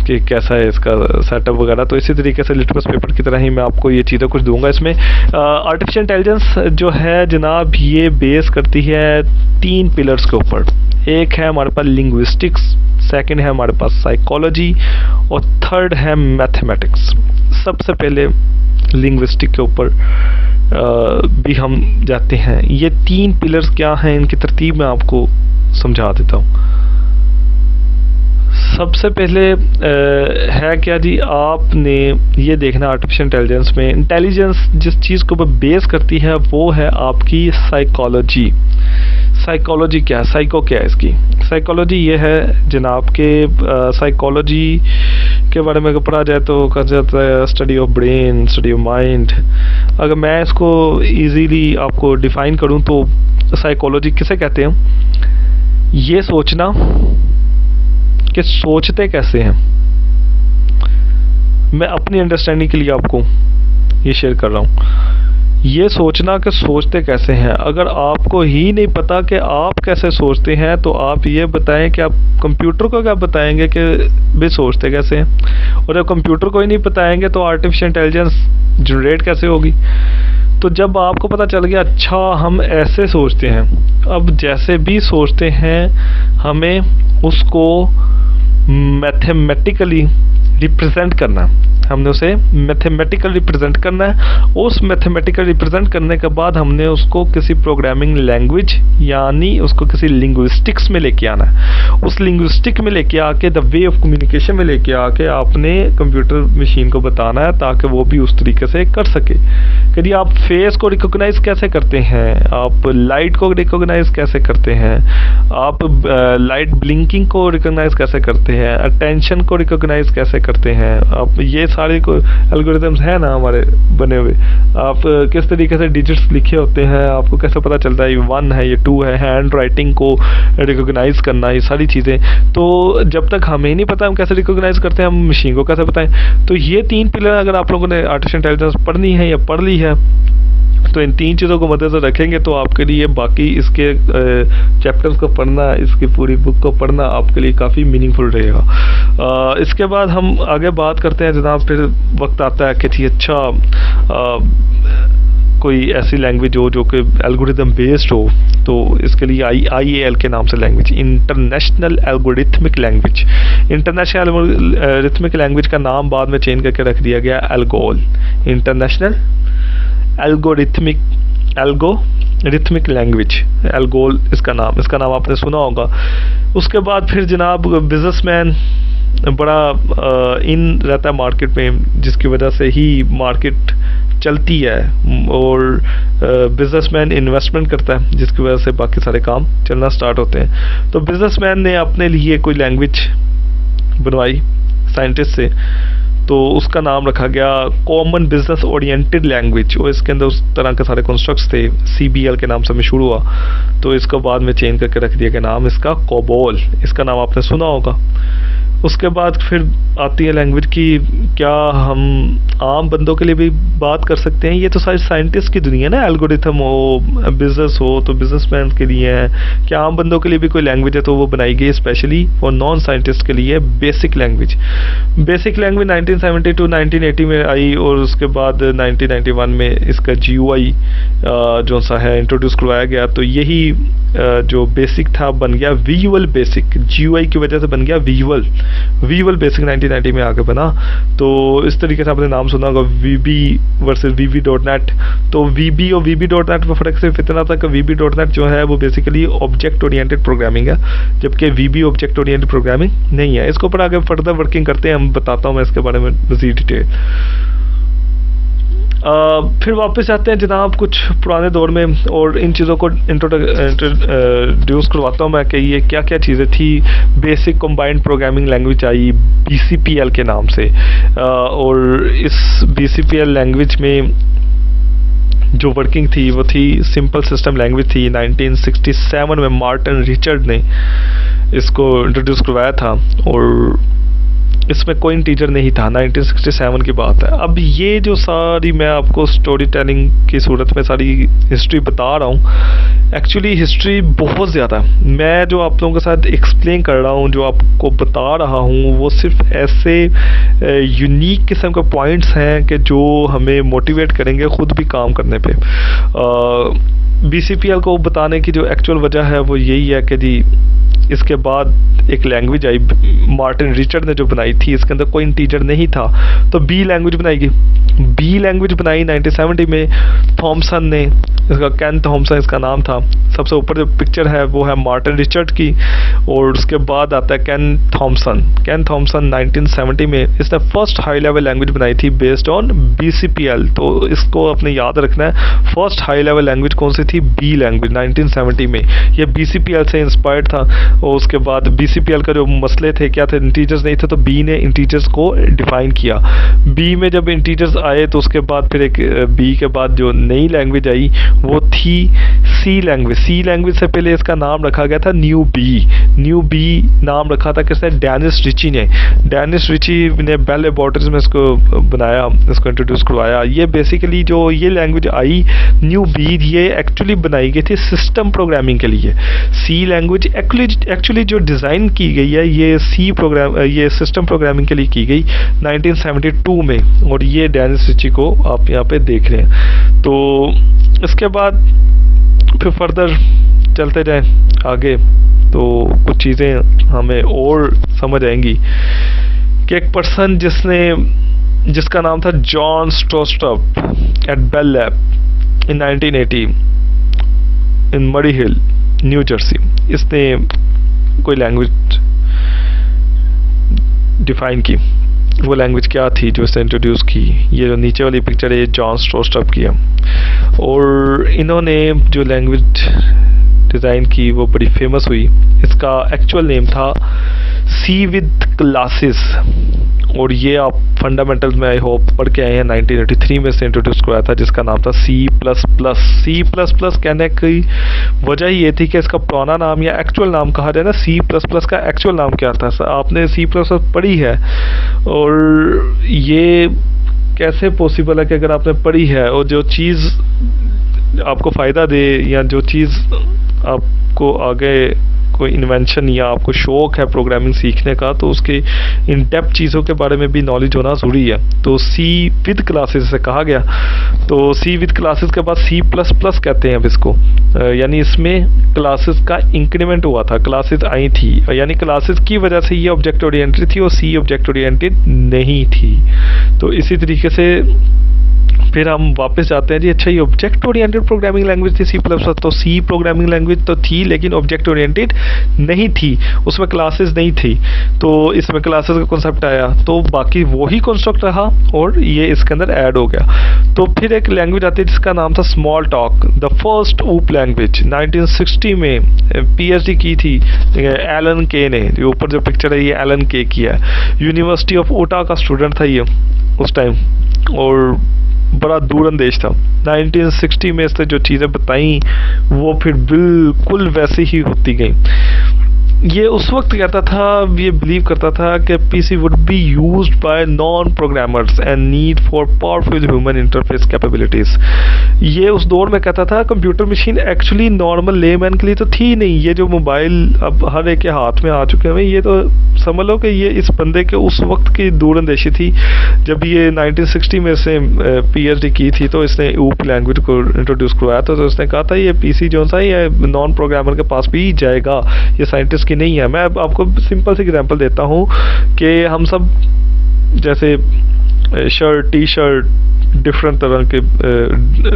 कि कैसा है इसका सेटअप वगैरह। तो इसी तरीके से लिटमस पेपर की तरह ही मैं आपको ये चीज़ें कुछ दूंगा। इसमें आर्टिफिशियल इंटेलिजेंस जो है जनाब ये बेस करती है 3 पिलर्स के ऊपर। एक है हमारे पास लिंग्विस्टिक्स, सेकंड है हमारे पास साइकोलॉजी और थर्ड है मैथमेटिक्स। सबसे पहले लिंग्विस्टिक के ऊपर भी हम जाते हैं। ये 3 पिलर्स क्या हैं इनकी तरतीब मैं आपको समझा देता हूँ। सबसे पहले है क्या जी, आपने ये देखना आर्टिफिशियल इंटेलिजेंस में इंटेलिजेंस जिस चीज़ को बेस करती है वो है आपकी साइकोलॉजी। साइकोलॉजी क्या है, साइको क्या है इसकी? साइकोलॉजी ये है जनाब के साइकोलॉजी के बारे में अगर पढ़ा जाए तो कहा जाता है study of brain, study of mind. अगर मैं इसको इजीली आपको डिफाइन करूं तो साइकोलॉजी किसे कहते हैं? ये सोचना कि सोचते कैसे हैं। मैं अपनी अंडरस्टैंडिंग के लिए आपको ये शेयर कर रहा हूँ। ये सोचना कि सोचते कैसे हैं। अगर आपको ही नहीं पता कि आप कैसे सोचते हैं तो आप ये बताएं कि आप कंप्यूटर को क्या बताएंगे कि भी सोचते कैसे हैं। और जब कंप्यूटर को ही नहीं बताएंगे तो आर्टिफिशियल इंटेलिजेंस जनरेट कैसे होगी? तो जब आपको पता चल गया अच्छा हम ऐसे सोचते हैं, अब जैसे भी सोचते हैं हमें उसको मैथमेटिकली रिप्रेजेंट करना है। हमने उसे मैथमेटिकल रिप्रेजेंट करना है। उस मैथमेटिकल रिप्रेजेंट करने के बाद हमने उसको किसी प्रोग्रामिंग लैंग्वेज यानी उसको किसी लिंग्विस्टिक्स में लेके आना है। उस लिंग्विस्टिक में लेके आके, द वे ऑफ कम्युनिकेशन में लेके आके आपने कंप्यूटर मशीन को बताना है ताकि वो भी उस तरीके से कर सके। कभी आप फेस को रिकॉग्नाइज कैसे करते हैं, आप लाइट को रिकॉग्नाइज कैसे करते हैं, आप लाइट ब्लिंकिंग को रिकॉग्नाइज कैसे करते हैं, अटेंशन को रिकॉग्नाइज कैसे करते हैं, आप ये सारे को एल्गोरिथम्स हैं ना हमारे बने हुए। आप किस तरीके से डिजिट्स लिखे होते हैं, आपको कैसे पता चलता है ये 1 है ये 2 है, हैंड राइटिंग को रिकॉग्नाइज करना, ये सारी चीज़ें। तो जब तक हमें नहीं पता हम कैसे रिकॉग्नाइज करते हैं, हम मशीन को कैसे बताएं। तो ये 3 पिलर अगर आप लोगों ने आर्टिफिशियल इंटेलिजेंस पढ़नी है या पढ़ ली है, तो इन 3 चीज़ों को मद्देनजर रखेंगे तो आपके लिए बाकी इसके चैप्टर्स को पढ़ना, इसकी पूरी बुक को पढ़ना आपके लिए काफ़ी मीनिंगफुल रहेगा। इसके बाद हम आगे बात करते हैं जनाब। फिर वक्त आता है कि थी अच्छा कोई ऐसी लैंग्वेज हो जो कि एल्गोरिथम बेस्ड हो, तो इसके लिए IAL के नाम से language, international algorithmic language. International algorithmic language का नाम बाद में चेंज करके रख दिया गया ALGOL, international algorithmic language, ALGOL इसका नाम आपने सुना होगा। उसके बाद फिर जनाब बिजनेसमैन बड़ा इन रहता है मार्केट में, जिसकी वजह से ही मार्केट चलती है, और बिजनेसमैन इन्वेस्टमेंट करता है जिसकी वजह से बाकी सारे काम चलना स्टार्ट होते हैं। तो बिजनेसमैन ने अपने लिए कोई लैंग्वेज बनवाई साइंटिस्ट से, तो उसका नाम रखा गया कॉमन बिजनेस ओरिएंटेड लैंग्वेज, और इसके अंदर उस तरह के सारे कॉन्स्ट्रक्ट्स थे, CBL के नाम से मशहूर हुआ। तो इसको बाद में चेंज करके रख दिया गया नाम इसका कोबोल, इसका नाम आपने सुना होगा। उसके बाद फिर आती है लैंग्वेज की क्या हम आम बंदों के लिए भी बात कर सकते हैं। ये तो सारी साइंटिस्ट की दुनिया है ना, एल्गोरिथम हो, बिजनेस हो तो बिजनेसमैन के लिए है। क्या आम बंदों के लिए भी कोई लैंग्वेज है, तो वो बनाई गई स्पेशली और नॉन साइंटिस्ट के लिए बेसिक लैंग्वेज। बेसिक लैंग्वेज 1970 1980 में आई, और उसके बाद 1991 में इसका GUI जो सा है इंट्रोड्यूस करवाया गया। तो यही जो बेसिक था बन गया विजुअल बेसिक, GUI की वजह से बन गया विजुअल बेसिक 1990 में आके बना। तो इस तरीके से आपने नाम सुना होगा VB वर्सेस VB.NET। तो VB और VB.NET में फ़र्क सिर्फ इतना था कि VB.NET जो है वो बेसिकली ऑब्जेक्ट ओरिएंटेड प्रोग्रामिंग है, जबकि VB ऑब्जेक्ट ओरिएंटेड प्रोग्रामिंग नहीं है। इसके ऊपर आगे फर्दर वर्किंग करते हैं, हम बताता हूँ मैं इसके बारे में मज़ीद डिटेल। फिर वापस आते हैं जनाब कुछ पुराने दौर में, और इन चीज़ों को इंट्रोड्यूस करवाता हूँ मैं कि ये क्या क्या चीज़ें थी। Basic combined programming language I BCPL के नाम से, और इस BCPL लैंग्वेज में जो वर्किंग थी वो थी सिंपल सिस्टम लैंग्वेज थी। 1967 में मार्टिन रिचर्ड ने इसको इंट्रोड्यूस करवाया था, और इसमें कोई इंटीजर नहीं था। 1967 की बात है। अब ये जो सारी मैं आपको स्टोरी टेलिंग की सूरत में सारी हिस्ट्री बता रहा हूँ, एक्चुअली हिस्ट्री बहुत ज़्यादा है। मैं जो आप लोगों के साथ एक्सप्लेन कर रहा हूँ, जो आपको बता रहा हूँ, वो सिर्फ ऐसे यूनिक किस्म के पॉइंट्स हैं कि जो हमें मोटिवेट करेंगे ख़ुद भी काम करने पे। BCPL को बताने की जो एक्चुअल वजह है वो यही है कि जी इसके बाद एक लैंग्वेज आई मार्टिन रिचर्ड ने जो बनाई थी, इसके अंदर कोई इंटीजर नहीं था, तो B लैंग्वेज बनाई। B लैंग्वेज बनाई 1970 में थॉमसन ने, इसका कैन थॉमसन इसका नाम था। सबसे ऊपर जो पिक्चर है वो है मार्टिन रिचर्ड की, और उसके बाद आता है कैन थॉमसन 1970 में इसने फर्स्ट हाई लेवल लैंग्वेज बनाई थी बेस्ड ऑन BCPL। तो इसको अपने याद रखना है, फर्स्ट हाई लेवल लैंग्वेज कौन सी थी, B लैंग्वेज 1970 में। ये BCPL से इंस्पायर्ड था, और उसके बाद BCPL का जो मसले थे क्या थे, इंटीजर्स नहीं थे, तो B ने इंटीजर्स को डिफाइन किया। B में जब इंटीजर्स आए तो उसके बाद फिर एक B के बाद जो नई लैंग्वेज आई वो थी C लैंग्वेज। C लैंग्वेज से पहले इसका नाम रखा गया था न्यू बी नाम रखा था किसने, डेनिस रिची ने। डेनिस रिची ने बेल लैबोरेटरीज में इसको बनाया, इसको इंट्रोड्यूस करवाया। ये बेसिकली जो ये लैंग्वेज आई न्यू बी, ये एक्चुअली बनाई गई थी सिस्टम प्रोग्रामिंग के लिए। C लैंग्वेज एक्चुअली जो डिज़ाइन की गई है ये सिस्टम प्रोग्रामिंग के लिए की गई 1972 में, और ये डेनिस रिची को आप यहाँ पे देख रहे हैं। तो इसके बाद फिर फर्दर चलते जाएं आगे तो कुछ चीज़ें हमें और समझ आएंगी कि एक पर्सन जिसका नाम था John Stroustrup eight bell lab in 1980 इन मरी हिल न्यू जर्सी, इसने कोई लैंग्वेज डिफाइन की, वो लैंग्वेज क्या थी जो इसने इंट्रोड्यूस की। ये जो नीचे वाली पिक्चर है जॉन स्ट्रोस्ट्रप की है, और इन्होंने जो लैंग्वेज डिज़ाइन की वो बड़ी फेमस हुई। इसका एक्चुअल नेम था सी विद क्लासेस, और ये आप फंडामेंटल्स में आई होप पढ़ के आए हैं। 1983 में से इंट्रोड्यूस कराया था, जिसका नाम था C plus plus. C plus plus कहने की वजह ये थी कि इसका पुराना नाम या एक्चुअल नाम कहा जाए ना, सी प्लस प्लस का एक्चुअल नाम क्या था। आपने सी प्लस प्लस पढ़ी है, और ये कैसे पॉसिबल है कि अगर आपने पढ़ी है और जो चीज़ आपको फ़ायदा दे या जो चीज़ आपको आगे कोई इन्वेंशन या आपको शौक़ है प्रोग्रामिंग सीखने का, तो उसके इन डेप्थ चीज़ों के बारे में भी नॉलेज होना ज़रूरी है। तो सी विद क्लासेस से कहा गया, तो सी विद क्लासेस के बाद सी प्लस प्लस कहते हैं अब इसको, यानी इसमें क्लासेस का इंक्रीमेंट हुआ था, क्लासेस आई थी, यानी क्लासेस की वजह से ये ऑब्जेक्ट ओरिएंटेड थी और सी ऑब्जेक्ट ओरिएंटेड नहीं थी। तो इसी तरीके से फिर हम वापस जाते हैं जी, अच्छा ये ऑब्जेक्ट ओरिएंटेड प्रोग्रामिंग लैंग्वेज थी सी प्लस प्लस, तो सी प्रोग्रामिंग लैंग्वेज तो थी लेकिन ऑब्जेक्ट ओरिएंटेड नहीं थी, उसमें क्लासेस नहीं थी। तो इसमें क्लासेस का कॉन्सेप्ट आया, तो बाकी वही कॉन्स्ट्रक्ट रहा और ये इसके अंदर ऐड हो गया। तो फिर एक लैंग्वेज आती है जिसका नाम था स्मॉल टॉक, द फर्स्ट ऊप लैंग्वेज। 1960 में PhD की थी एलन के ने, जो ऊपर जो पिक्चर है ये एलन के की है। यूनिवर्सिटी ऑफ ओटा का स्टूडेंट था ये उस टाइम, और बड़ा दूरंदेश था। 1960 में इसने जो चीज़ें बताई वो फिर बिल्कुल वैसी ही होती गई। ये उस वक्त कहता था, ये बिलीव करता था कि PC would be used by non programmers and need for powerful human interface capabilities. ये उस दौर में कहता था computer machine actually normal layman के लिए तो थी नहीं। ये जो मोबाइल अब हर एक के हाथ में आ चुके हैं, ये तो समझ लो कि ये इस बंदे के उस वक्त की दूरंदेशी थी। जब ये 1960 में से PhD की थी तो इसने ऊप लैंग्वेज को इंट्रोड्यूस करवाया था। तो उसने कहा था ये पीसी जो सा ये नॉन प्रोग्रामर के पास भी जाएगा, ये साइंटिस्ट की नहीं है। मैं अब आपको सिंपल सी एग्जांपल देता हूँ कि हम सब जैसे शर्ट टी शर्ट डिफरेंट तरह के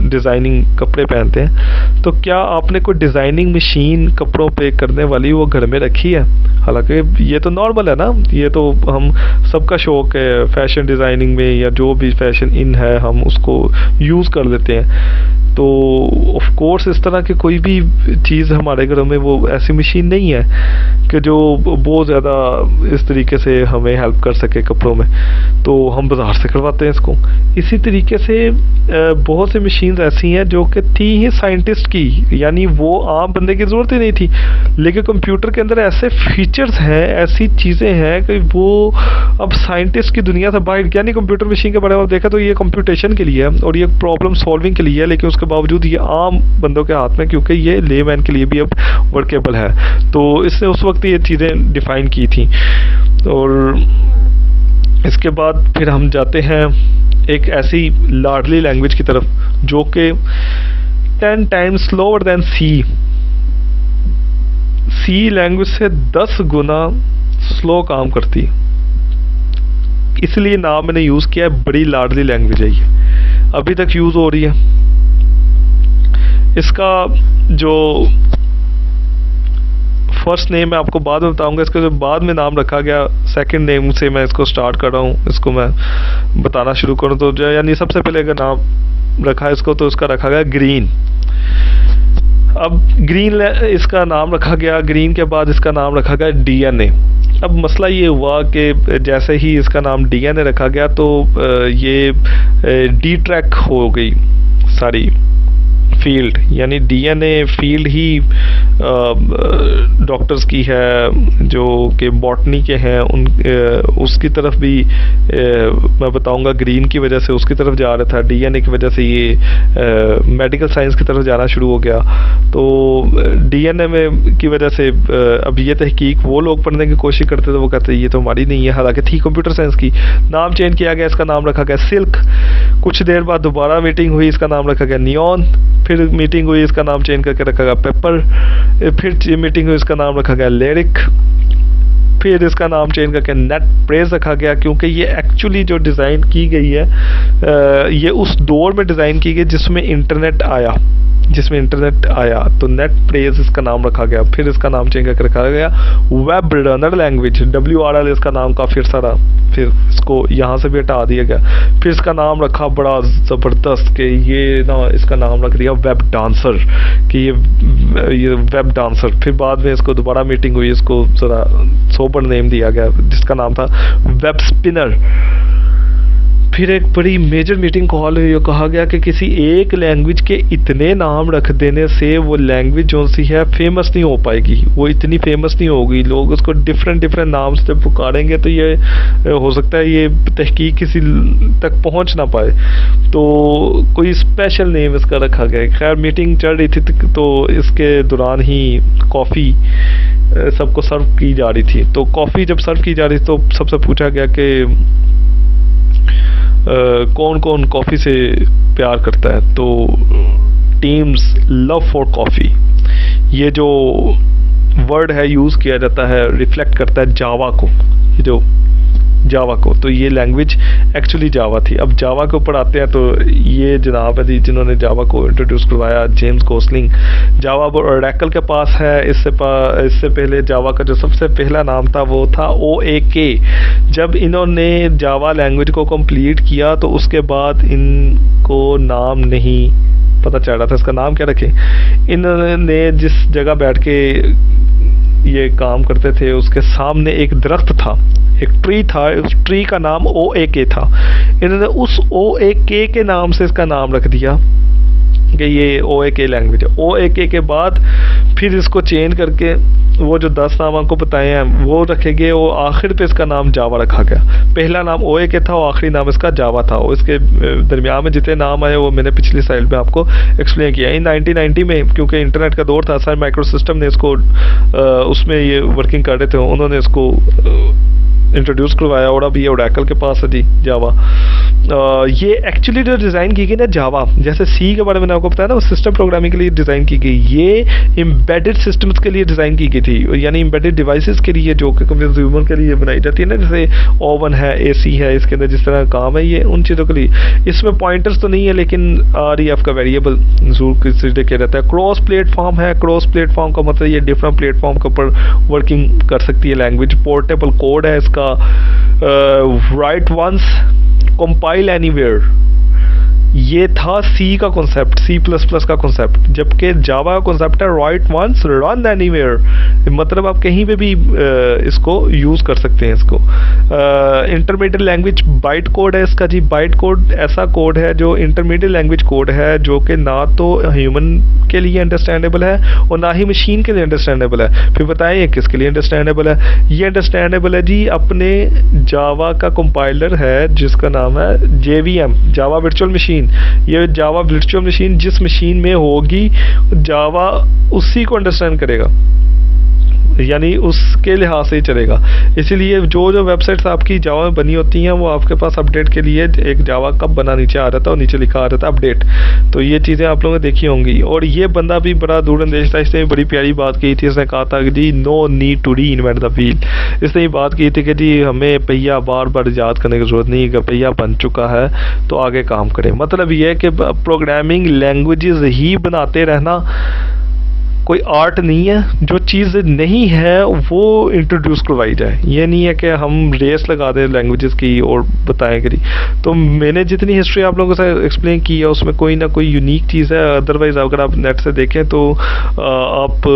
डिज़ाइनिंग कपड़े पहनते हैं, तो क्या आपने कोई डिज़ाइनिंग मशीन कपड़ों पे करने वाली वो घर में रखी है? हालांकि ये तो नॉर्मल है ना, ये तो हम सबका शौक़ है फैशन डिज़ाइनिंग में, या जो भी फैशन इन है हम उसको यूज़ कर लेते हैं। तो ऑफ कोर्स इस तरह की कोई भी चीज़ हमारे घरों में वो ऐसी मशीन नहीं है कि जो बहुत ज़्यादा इस तरीके से हमें हेल्प कर सके कपड़ों में, तो हम बाज़ार से करवाते हैं इसको। इसी तरीके से बहुत सी मशीन ऐसी हैं जो कि थी ही साइंटिस्ट की, यानी वो आम बंदे की ज़रूरत ही नहीं थी, लेकिन कंप्यूटर के अंदर ऐसे फीचर्स हैं, ऐसी चीज़ें हैं कि वो अब साइंटिस्ट की दुनिया से बाहर, यानी कंप्यूटर मशीन के बारे में देखा तो ये कंप्यूटेशन के लिए है और ये प्रॉब्लम सॉल्विंग के लिए है, लेकिन उसके बावजूद ये आम बंदों के हाथ में, क्योंकि ये लेमैन के लिए भी अब वर्केबल है। तो इसने उस वक्त ये चीज़ें डिफ़ाइन की थी। और इसके बाद फिर हम जाते हैं एक ऐसी लाडली लैंग्वेज की तरफ जो कि 10 टाइम्स स्लोअर दैन सी लैंग्वेज से 10 गुना स्लो काम करती, इसलिए नाम मैंने यूज़ किया है। बड़ी लाडली लैंग्वेज है ये, अभी तक यूज़ हो रही है। इसका जो फर्स्ट नेम मैं आपको बाद में बताऊंगा, इसका जो बाद में नाम रखा गया सेकंड नेम से मैं इसको स्टार्ट कर रहा हूँ, इसको मैं बताना शुरू करूँ तो जो यानी सबसे पहले अगर नाम रखा है इसको तो इसका रखा गया ग्रीन। अब ग्रीन इसका नाम रखा गया, ग्रीन के बाद इसका नाम रखा गया DNA। अब मसला ये हुआ कि जैसे ही इसका नाम DNA रखा गया तो ये डी ट्रैक हो गई सारी फील्ड, यानी DNA फील्ड ही डॉक्टर्स की है जो कि बॉटनी के हैं, उन उसकी तरफ भी मैं बताऊंगा ग्रीन की वजह से उसकी तरफ जा रहा था, DNA की वजह से ये मेडिकल साइंस की तरफ जाना शुरू हो गया। तो DNA में की वजह से अब ये तहकीक वो लोग पढ़ने की कोशिश करते थे, वो कहते ये तो हमारी नहीं है, हालांकि थी कंप्यूटर साइंस की। नाम चेंज किया गया, इसका नाम रखा गया सिल्क। कुछ देर बाद दोबारा मीटिंग हुई, इसका नाम रखा गया नियॉन। फिर मीटिंग हुई, इसका नाम चेंज करके रखा गया पेपर। फिर मीटिंग हुई, इसका नाम रखा गया लिरिक। फिर इसका नाम चेंज करके नेट प्रेस रखा गया, क्योंकि ये एक्चुअली जो डिज़ाइन की गई है ये उस दौर में डिज़ाइन की गई जिसमें इंटरनेट आया। जिसमें इंटरनेट आया तो नेट प्रेस इसका नाम रखा गया। फिर इसका नाम चेंज करके रखा गया वेब रनर लैंग्वेज, WRL इसका नाम का फिर सारा, फिर इसको यहाँ से भी हटा दिया गया। फिर इसका नाम रखा बड़ा ज़बरदस्त कि ये ना, इसका नाम रख दिया वेब डांसर, कि ये वेब डांसर। फिर बाद में इसको दोबारा मीटिंग हुई, इसको ज़रा सोबर नेम दिया गया जिसका नाम था वेब स्पिनर। फिर एक बड़ी मेजर मीटिंग कॉल हुई और कहा गया कि किसी एक लैंग्वेज के इतने नाम रख देने से वो लैंग्वेज जो सी है फेमस नहीं हो पाएगी, वो इतनी फेमस नहीं होगी, लोग उसको डिफरेंट नाम से पुकारेंगे तो ये हो सकता है ये तहकीक किसी तक पहुंच ना पाए, तो कोई स्पेशल नेम इसका रखा गया। खैर मीटिंग चल रही थी तो इसके दौरान ही कॉफ़ी सबको सर्व की जा रही थी। तो कॉफ़ी जब सर्व की जा रही थी तो सबसे पूछा गया कि कौन कौन कॉफ़ी से प्यार करता है। तो टीम्स लव फॉर कॉफ़ी, ये जो वर्ड है यूज़ किया जाता है रिफ्लेक्ट करता है जावा को, ये जो जावा को, तो ये लैंग्वेज एक्चुअली जावा थी। अब जावा के ऊपर आते हैं तो ये जनाब है जी जिन्होंने जावा को इंट्रोड्यूस करवाया, जेम्स गोसलिंग। जावा ओरेकल के पास है, इससे पहले जावा का जो सबसे पहला नाम था वो था OAK। जब इन्होंने जावा लैंग्वेज को कंप्लीट किया तो उसके बाद इनको नाम नहीं पता चल रहा था इसका नाम क्या रखें। इन्होंने जिस जगह बैठ के ये काम करते थे उसके सामने एक दरख्त था, एक ट्री था, उस ट्री का नाम OAK था। इन्होंने उस OAK के नाम से इसका नाम रख दिया कि ये OAK लैंग्वेज है। OAK के बाद फिर इसको चेंज करके वो जो 10 नाम आपको बताए हैं वो रखेंगे, वो आखिर पे इसका नाम जावा रखा गया। पहला नाम OAK था और आखिरी नाम इसका जावा था। और इसके दरमियान में जितने नाम आए वो मैंने पिछली स्लाइड में आपको एक्सप्लेन किया। इन 1990 में क्योंकि इंटरनेट का दौर था, सारे माइक्रो सिस्टम ने इसको उसमें ये वर्किंग कर रहे थे, उन्होंने इसको इंट्रोड्यूस करवाया और अब ये ओरेकल के पास है जी जावा। ये एक्चुअली जो डिज़ाइन की गई ना जावा, जैसे सी के बारे में आपको बताया ना, वो सिस्टम प्रोग्रामिंग के लिए डिज़ाइन की गई। ये एम्बेडेड सिस्टम्स के लिए डिज़ाइन की गई थी, यानी एम्बेडेड डिवाइसेस के लिए जो कि कंज्यूमर के लिए बनाई जाती है ना, जैसे ओवन है, AC है, इसके अंदर जिस तरह काम है, ये उन चीज़ों के लिए। इसमें पॉइंटर्स तो नहीं है लेकिन REF का वेरिएबल जरूर कंसीडर किया जाता है। क्रॉस प्लेटफॉर्म है, क्रॉस प्लेटफॉर्म का मतलब ये डिफरेंट प्लेटफॉर्म के ऊपर वर्किंग कर सकती है लैंग्वेज। पोर्टेबल कोड है इसका, राइट वंस कंपाइल एनीवेयर, ये था सी का कॉन्सेप्ट, C++ का कॉन्सेप्ट, जबकि जावा का कॉन्सेप्ट है राइट वंस रन एनीवेयर, मतलब आप कहीं पे भी इसको यूज़ कर सकते हैं इसको। इंटरमीडिएट लैंग्वेज बाइट कोड है इसका जी। बाइट कोड ऐसा कोड है जो इंटरमीडिएट लैंग्वेज कोड है जो कि ना तो ह्यूमन के लिए अंडरस्टैंडेबल है और ना ही मशीन के लिए अंडरस्टैंडेबल है। फिर बताएं ये किसके लिए अंडरस्टैंडेबल है। ये अंडरस्टैंडेबल है जी अपने जावा का कंपाइलर है जिसका नाम है JVM, जावा वर्चुअल मशीन। ये जावा वर्चुअल मशीन जिस मशीन में होगी जावा उसी को अंडरस्टैंड करेगा, यानी उसके लिहाज से ही चलेगा। इसीलिए जो वेबसाइट्स आपकी जावा में बनी होती हैं वो आपके पास अपडेट के लिए एक जावा कब बना नीचे आ रहा था और नीचे लिखा आ रहा था अपडेट। तो ये चीज़ें आप लोगों ने देखी होंगी। और ये बंदा भी बड़ा दूरंदेश था, इसने बड़ी प्यारी बात की थी। इसने कहा था कि जी no need to reinvent the wheel. इसने ये बात की थी कि जी हमें पहिया बार बार याद करने की ज़रूरत नहीं, अगर पहिया बन चुका है तो आगे काम करें। मतलब ये है कि प्रोग्रामिंग लैंग्वेजेस ही बनाते रहना कोई आर्ट नहीं है, जो चीज़ नहीं है वो इंट्रोड्यूस करवाई जाए। ये नहीं है कि हम रेस लगा दें लैंग्वेजेस की और बताएं करी। तो मैंने जितनी हिस्ट्री आप लोगों से एक्सप्लेन की है उसमें कोई ना कोई यूनिक चीज़ है। अदरवाइज़ अगर आप नेट से देखें तो आप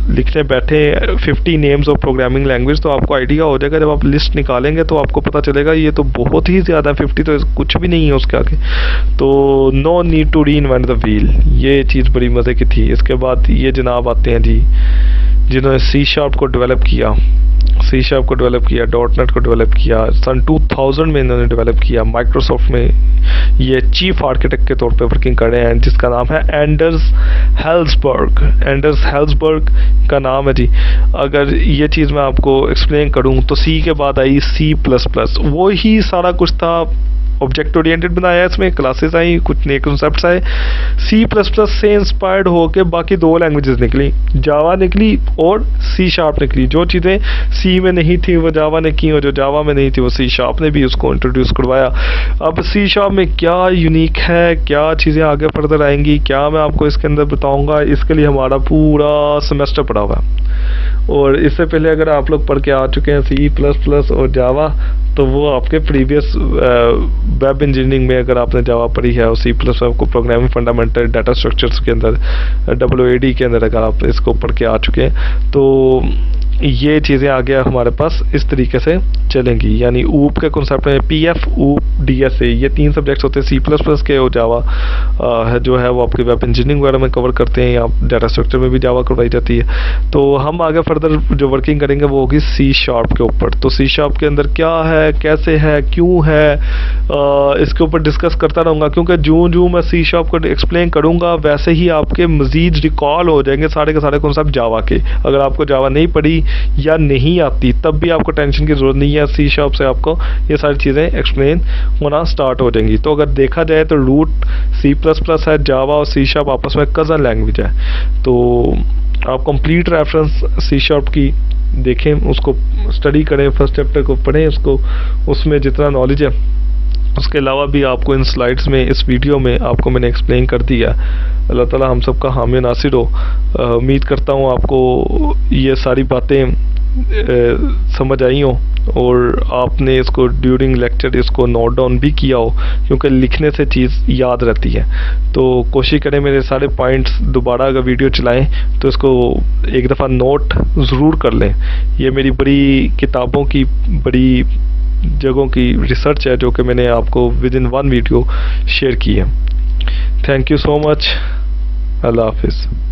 लिखने बैठे 50 नेम्स ऑफ प्रोग्रामिंग लैंग्वेज तो आपको आइडिया हो जाएगा। जब आप लिस्ट निकालेंगे तो आपको पता चलेगा ये तो बहुत ही ज़्यादा, 50 तो कुछ भी नहीं है उसके आगे। तो no need to reinvent the wheel, ये चीज़ बड़ी मज़े की थी। इसके बाद ये जनाब आते हैं जी जिन्होंने C# को डेवलप किया, C# को डेवलप किया, .NET को डेवलप किया, सन 2000 में इन्होंने डेवलप किया। माइक्रोसॉफ्ट में ये चीफ आर्किटेक्ट के तौर पे वर्किंग कर रहे हैं, जिसका नाम है एंडर्स हेल्सबर्ग। एंडर्स हेल्सबर्ग का नाम है जी। अगर ये चीज़ मैं आपको एक्सप्लेन करूं तो C के बाद आई C++, वो ही सारा कुछ था ऑब्जेक्ट ओरिएंटेड बनाया है, इसमें क्लासेस आई, कुछ नए कॉन्सेप्ट्स आए। सी प्लस प्लस से इंस्पायर्ड होकर बाकी 2 लैंग्वेजेस निकली, जावा निकली और सी शार्प निकली। जो चीज़ें सी में नहीं थी वो जावा ने की, और जो जावा में नहीं थी वो सी शार्प ने भी उसको इंट्रोड्यूस करवाया। अब सी शार्प में क्या यूनिक है, क्या चीज़ें आगे फर्दर आएंगी, क्या मैं आपको इसके अंदर बताऊंगा, इसके लिए हमारा पूरा सेमेस्टर पड़ा हुआ है। और इससे पहले अगर आप लोग पढ़ के आ चुके हैं सी प्लस प्लस और जावा, तो वो आपके प्रीवियस वेब इंजीनियरिंग में अगर आपने जावा पढ़ी है और सी प्लस को प्रोग्रामिंग फंडामेंटल डाटा स्ट्रक्चर्स के अंदर WAD के अंदर अगर आप इसको पढ़ के आ चुके हैं, तो ये चीज़ें आगे हमारे पास इस तरीके से चलेंगी। यानी ऊप के कॉन्सेप्ट में PF, ऊप, DSA, ये 3 सब्जेक्ट्स होते हैं सी प्लस प्लस के, और जावा है जो है वो आपके वेब इंजीनियरिंग वगैरह में कवर करते हैं, या डाटा स्ट्रक्चर में भी जावा करवाई जाती है। तो हम आगे फर्दर जो वर्किंग करेंगे वो होगी सी शार्प के ऊपर। तो सी शार्प के अंदर क्या है, कैसे है, क्यों है, इसके ऊपर डिस्कस करता रहूँगा, क्योंकि जो मैं सी शार्प को एक्सप्लेन करूँगा वैसे ही आपके मज़ीद रिकॉल हो जाएंगे सारे के सारे कॉन्सेप्ट जावा के। अगर आपको जावा नहीं पढ़ी या नहीं आती तब भी आपको टेंशन की ज़रूरत नहीं है, सी शार्प से आपको ये सारी चीज़ें एक्सप्लेन होना स्टार्ट हो जाएंगी। तो अगर देखा जाए तो रूट सी प्लस प्लस है, जावा और सी शार्प आपस में कज़न लैंग्वेज है। तो आप कंप्लीट रेफरेंस सी शार्प की देखें, उसको स्टडी करें, फर्स्ट चैप्टर को पढ़ें, उसको उसमें जितना नॉलेज है उसके अलावा भी आपको इन स्लाइड्स में, इस वीडियो में आपको मैंने एक्सप्लेन कर दिया। अल्लाह ताला हम सब का हामी नासिर हो। उम्मीद करता हूँ आपको ये सारी बातें समझ आई हो और आपने इसको ड्यूरिंग लेक्चर इसको नोट डाउन भी किया हो, क्योंकि लिखने से चीज़ याद रहती है। तो कोशिश करें मेरे सारे पॉइंट्स दोबारा अगर वीडियो चलाएं तो इसको एक दफ़ा नोट ज़रूर कर लें। ये मेरी बड़ी किताबों की, बड़ी जगहों की रिसर्च है जो कि मैंने आपको विद इन 1 वीडियो शेयर की है। Thank you so much. अल्लाह हाफिज़।